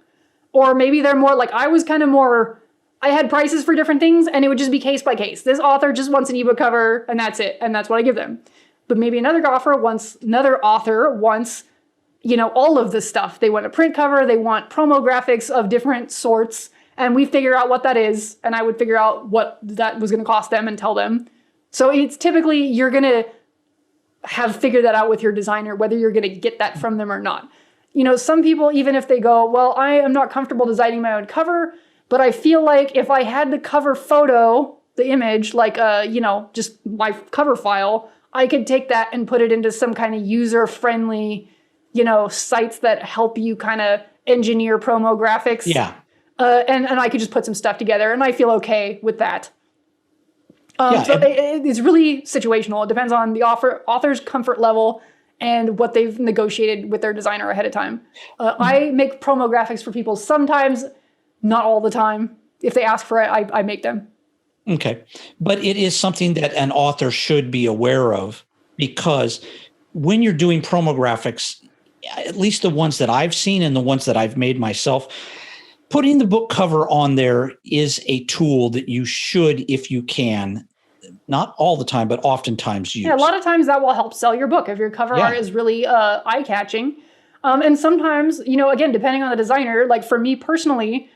B: Or maybe they're more like, I was kind of more I had prices for different things, and it would just be case by case. This author just wants an ebook cover, and that's it, and that's what I give them. But maybe another author wants, all of this stuff. They want a print cover, they want promo graphics of different sorts, and we figure out what that is, and I would figure out what that was going to cost them and tell them. So it's typically, you're going to have figured that out with your designer, whether you're going to get that from them or not. Some people, even if they go, well, I am not comfortable designing my own cover, but I feel like if I had the cover photo, the image, like, just my cover file, I could take that and put it into some kind of user-friendly, sites that help you kind of engineer promo graphics.
A: Yeah.
B: And I could just put some stuff together, and I feel okay with that. It's really situational. It depends on the author's comfort level and what they've negotiated with their designer ahead of time. I make promo graphics for people sometimes, not all the time. If they ask for it, I make them.
A: Okay. But it is something that an author should be aware of, because when you're doing promo graphics, at least the ones that I've seen and the ones that I've made myself, putting the book cover on there is a tool that you should, if you can, not all the time, but oftentimes use.
B: Yeah, a lot of times that will help sell your book if your cover art is really eye-catching. And sometimes, again, depending on the designer, like for me personally,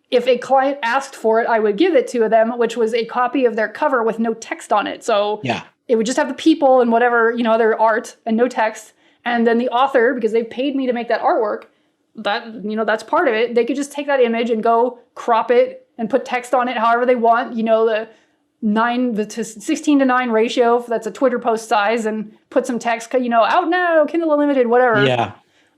B: if a client asked for it, I would give it to them, which was a copy of their cover with no text on it. So it would just have the people and whatever, their art and no text. And then the author, because they've paid me to make that artwork, that's part of it. They could just take that image and go crop it and put text on it however they want, the 16 to 9 ratio, that's a Twitter post size, and put some text, out now, Kindle Unlimited, whatever.
A: Yeah.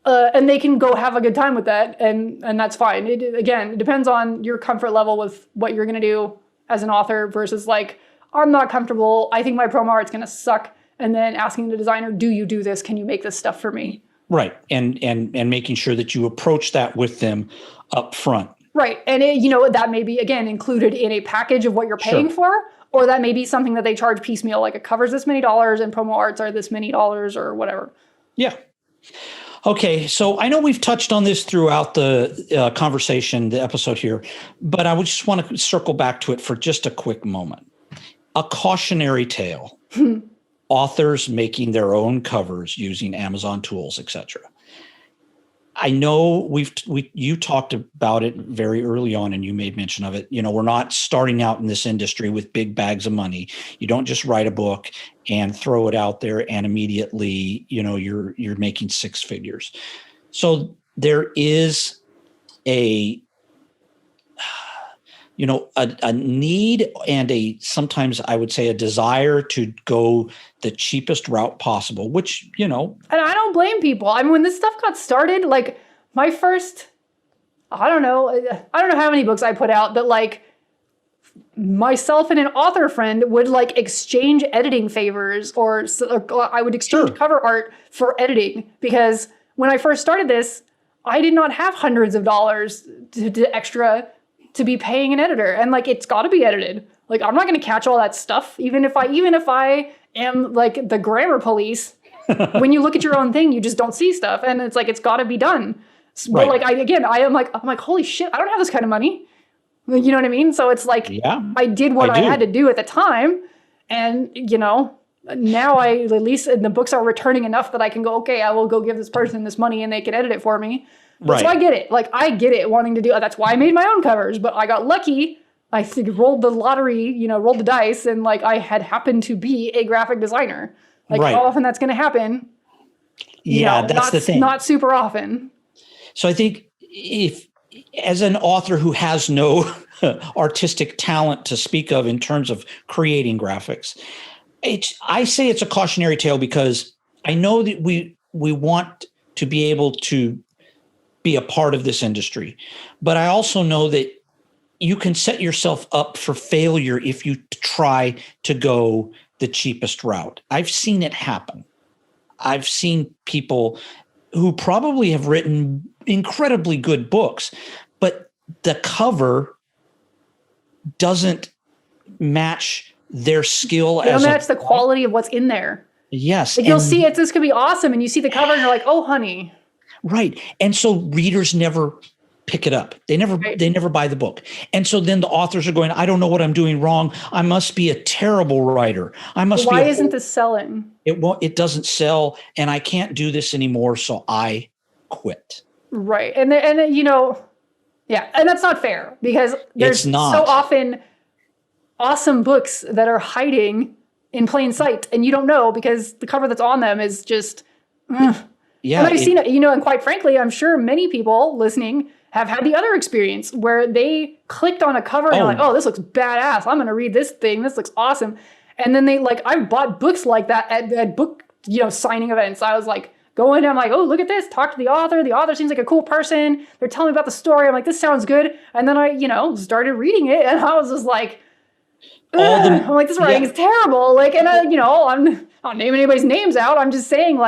B: And they can go have a good time with that, and that's fine. It depends on your comfort level with what you're going to do as an author versus like, I'm not comfortable, I think my promo art's going to suck, and then asking the designer, do you do this? Can you make this stuff for me?
A: Right. And making sure that you approach that with them up front.
B: Right. And that may be, again, included in a package of what you're paying for, or that may be something that they charge piecemeal, like it covers this many dollars and promo arts are this many dollars or whatever.
A: Yeah. Okay. So I know we've touched on this throughout the conversation, the episode here, but I would just want to circle back to it for just a quick moment. A cautionary tale. Authors making their own covers using Amazon tools, etc. I know you talked about it very early on, and you made mention of it. We're not starting out in this industry with big bags of money. You don't just write a book and throw it out there and immediately, you're making six figures. So there is a need and sometimes I would say a desire to go the cheapest route possible, which, And
B: I don't blame people. I mean, when this stuff got started, like my first, I don't know how many books I put out, but like myself and an author friend would like exchange editing favors, or I would exchange cover art for editing, because when I first started this, I did not have hundreds of dollars to extra to be paying an editor, and like it's got to be edited. Like I'm not going to catch all that stuff, even if I am like the grammar police. When you look at your own thing, you just don't see stuff, and it's like it's got to be done. But like I'm like holy shit, I don't have this kind of money. You know what I mean? So it's like I did what I had to do at the time, and now I at least the books are returning enough that I can go, okay, I will go give this person this money and they can edit it for me. Right. So I get it. Like I get it wanting to do. That's why I made my own covers. But I got lucky. I rolled the lottery. Rolled the dice, and like I had happened to be a graphic designer. Like how often that's going to happen?
A: That's the thing.
B: Not super often.
A: So I think if, as an author who has no artistic talent to speak of in terms of creating graphics, I say it's a cautionary tale, because I know that we want to be able to be a part of this industry, but I also know that you can set yourself up for failure if you try to go the cheapest route. I've seen it happen. I've seen people who probably have written incredibly good books, but the cover doesn't match their skill.
B: They don't match the quality of what's in there.
A: Yes.
B: Like you'll see it, this could be awesome, and you see the cover and you're like, oh, honey.
A: Right. And so readers never pick it up. They never buy the book. And so then the authors are going, I don't know what I'm doing wrong. I must be a terrible writer.
B: Why isn't this selling?
A: It doesn't sell, and I can't do this anymore, so I quit.
B: Right. And yeah, and that's not fair, because there's so often awesome books that are hiding in plain sight, and you don't know because the cover that's on them is just, Yeah. And I've seen it, and quite frankly, I'm sure many people listening have had the other experience where they clicked on a cover and they're like, oh, this looks badass. I'm going to read this thing. This looks awesome. And then I've bought books like that at book, signing events. I was like, go in, I'm like, oh, look at this. Talk to the author. The author seems like a cool person. They're telling me about the story. I'm like, this sounds good. And then I, started reading it, and I was just like, I'm like, this writing is terrible. And I'm not naming anybody's names out. I'm just saying,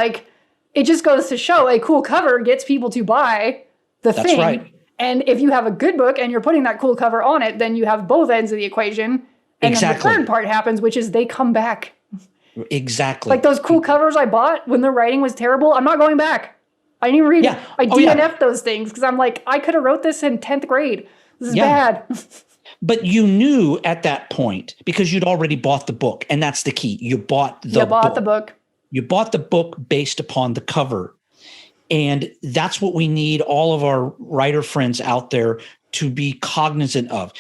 B: it just goes to show a cool cover gets people to buy the thing. That's right. And if you have a good book and you're putting that cool cover on it, then you have both ends of the equation. And then the third part happens, which is they come back.
A: Exactly.
B: Those cool covers I bought when the writing was terrible, I'm not going back. I didn't even read it. I DNF'd those things because I'm like, I could have wrote this in 10th grade. This is bad.
A: But you knew at that point, because you'd already bought the book, and that's the key. You bought the book. You bought the book based upon the cover. And that's what we need all of our writer friends out there to be cognizant of.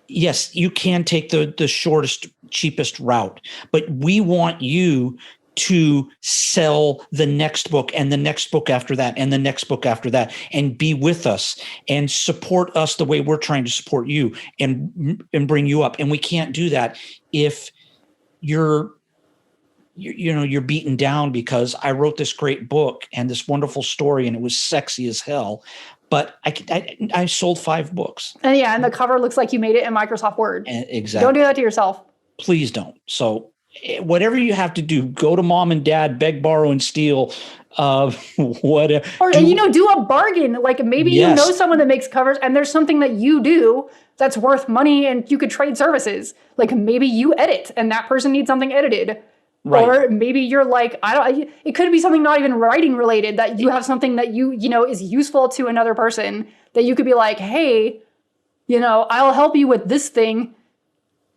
A: Yes, you can take the shortest, cheapest route, but we want you to sell the next book and the next book after that and the next book after that, and be with us and support us the way we're trying to support you and bring you up. And we can't do that if you're beaten down because I wrote this great book and this wonderful story and it was sexy as hell, but I sold 5 books. And
B: the cover looks like you made it in Microsoft Word.
A: Exactly.
B: Don't do that to yourself.
A: Please don't. So whatever you have to do, go to mom and dad, beg, borrow, and steal. Whatever.
B: Or do a bargain. Maybe you know someone that makes covers, and there's something that you do that's worth money, and you could trade services. Maybe you edit, and that person needs something edited. Right. Or maybe you're like, it could be something not even writing related, that you have something that is useful to another person, that you could be like, hey, I'll help you with this thing.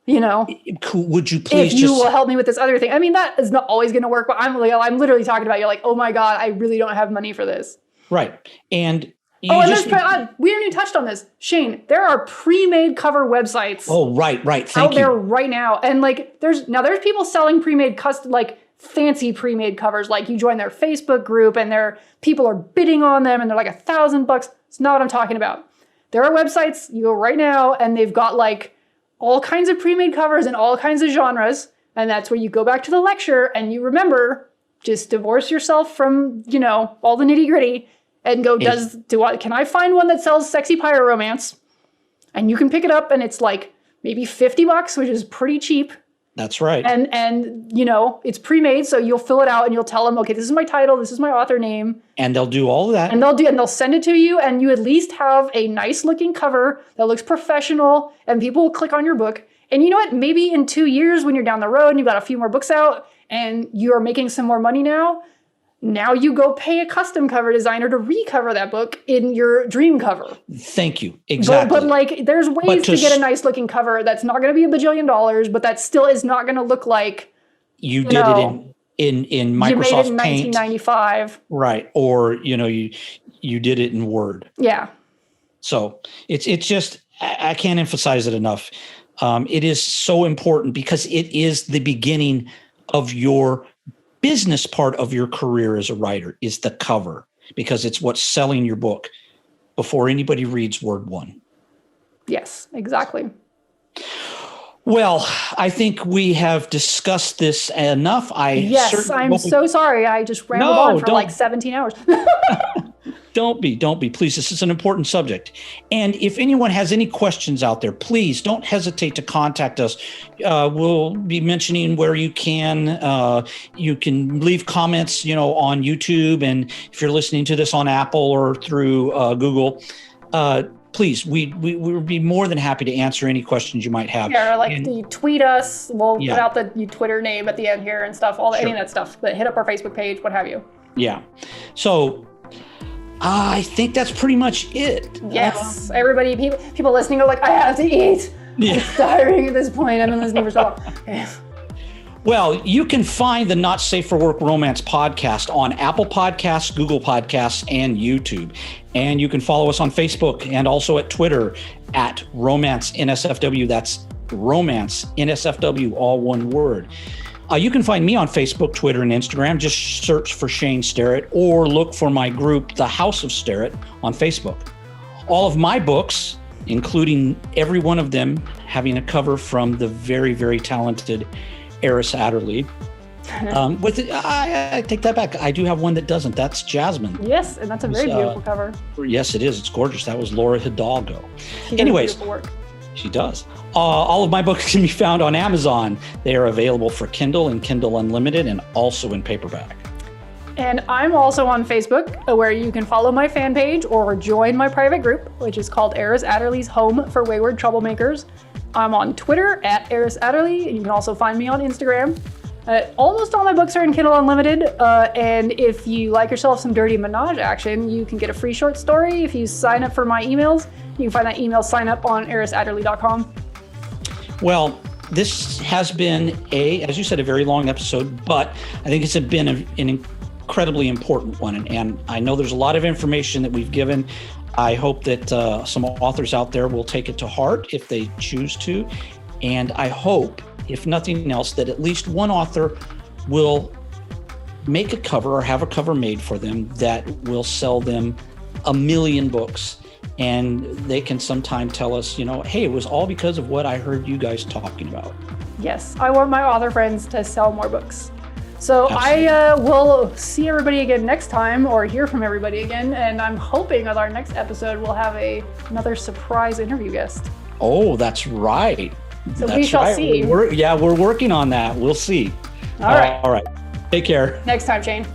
A: Would you please
B: if you will help me with this other thing? I mean, that is not always going to work, but I'm literally talking about, you're like, oh my God, I really don't have money for this.
A: Right. And we
B: haven't even touched on this. Shane, there are pre-made cover websites.
A: Oh, right. Thank you.
B: Out there right now. And there's people selling pre-made custom, fancy pre-made covers. You join their Facebook group and people are bidding on them and they're like $1,000. It's not what I'm talking about. There are websites, you go right now, and they've got all kinds of pre-made covers in all kinds of genres. And that's where you go back to the lecture and you remember, just divorce yourself from, all the nitty gritty and go, can I find one that sells sexy pirate romance? And you can pick it up and it's maybe $50, which is pretty cheap.
A: That's right.
B: And it's pre-made, so you'll fill it out and you'll tell them, okay, this is my title, this is my author name.
A: And they'll do all of that.
B: And they'll send it to you, and you at least have a nice looking cover that looks professional, and people will click on your book. And you know what? Maybe in 2 years when you're down the road and you've got a few more books out and you're making some more money now you go pay a custom cover designer to recover that book in your dream cover.
A: Thank you. Exactly.
B: But there's ways to get a nice looking cover that's not going to be $1 billion, but that still is not going to look like
A: you did it in Microsoft
B: you made it in
A: Paint.
B: 1995.
A: Right. Or, you did it in Word.
B: Yeah.
A: So it's just, I can't emphasize it enough. It is so important because it is the beginning of your business part of your career as a writer, is the cover, because it's what's selling your book before anybody reads word 1.
B: Yes, exactly.
A: Well, I think we have discussed this enough.
B: I'm so sorry. I just rambled on for 17 hours.
A: Don't be. Please, this is an important subject. And if anyone has any questions out there, please don't hesitate to contact us. We'll be mentioning where you can. You can leave comments, on YouTube. And if you're listening to this on Apple or through Google, please, we would be more than happy to answer any questions you might have.
B: Yeah, you tweet us. We'll put out the Twitter name at the end here and stuff, any of that stuff. But hit up our Facebook page, what have you.
A: Yeah. So
B: I
A: think that's pretty much it.
B: Yes. Everybody, people listening are like, I have to eat. Yeah. I'm tiring at this point. I've been listening for so long. Okay.
A: Well, you can find the Not Safe for Work Romance podcast on Apple Podcasts, Google Podcasts, and YouTube. And you can follow us on Facebook and also at Twitter at Romance NSFW. That's Romance NSFW, all one word. You can find me on Facebook, Twitter, and Instagram. Just search for Shane Sterrett or look for my group, The House of Sterrett, on Facebook. All of my books, including every one of them having a cover from the very, very talented Eris Adderley. I take that back. I do have one that doesn't. That's Jasmine.
B: Yes, and that's a very beautiful cover.
A: Yes, it is. It's gorgeous. That was Laura Hidalgo. Anyways, beautiful work. She does. All of my books can be found on Amazon. They are available for Kindle and Kindle Unlimited and also in paperback.
B: And I'm also on Facebook, where you can follow my fan page or join my private group, which is called Eris Adderley's Home for Wayward Troublemakers. I'm on Twitter at Eris Adderley, and you can also find me on Instagram. Almost all my books are in Kindle Unlimited, and if you like yourself some dirty menage action, you can get a free short story if you sign up for my emails. You can find that email sign up on erisadderley.com.
A: Well, this has been as you said, a very long episode, but I think it's been an incredibly important one. And I know there's a lot of information that we've given. I hope that some authors out there will take it to heart if they choose to. And I hope, if nothing else, that at least one author will make a cover or have a cover made for them that will sell them 1 million books. And they can sometime tell us, hey, it was all because of what I heard you guys talking about.
B: Yes, I want my author friends to sell more books. So absolutely. I will see everybody again next time, or hear from everybody again. And I'm hoping with our next episode, we'll have another surprise interview guest.
A: Oh, that's right.
B: So we shall see.
A: We're working on that. We'll see.
B: All right.
A: All right. Take care.
B: Next time, Shane.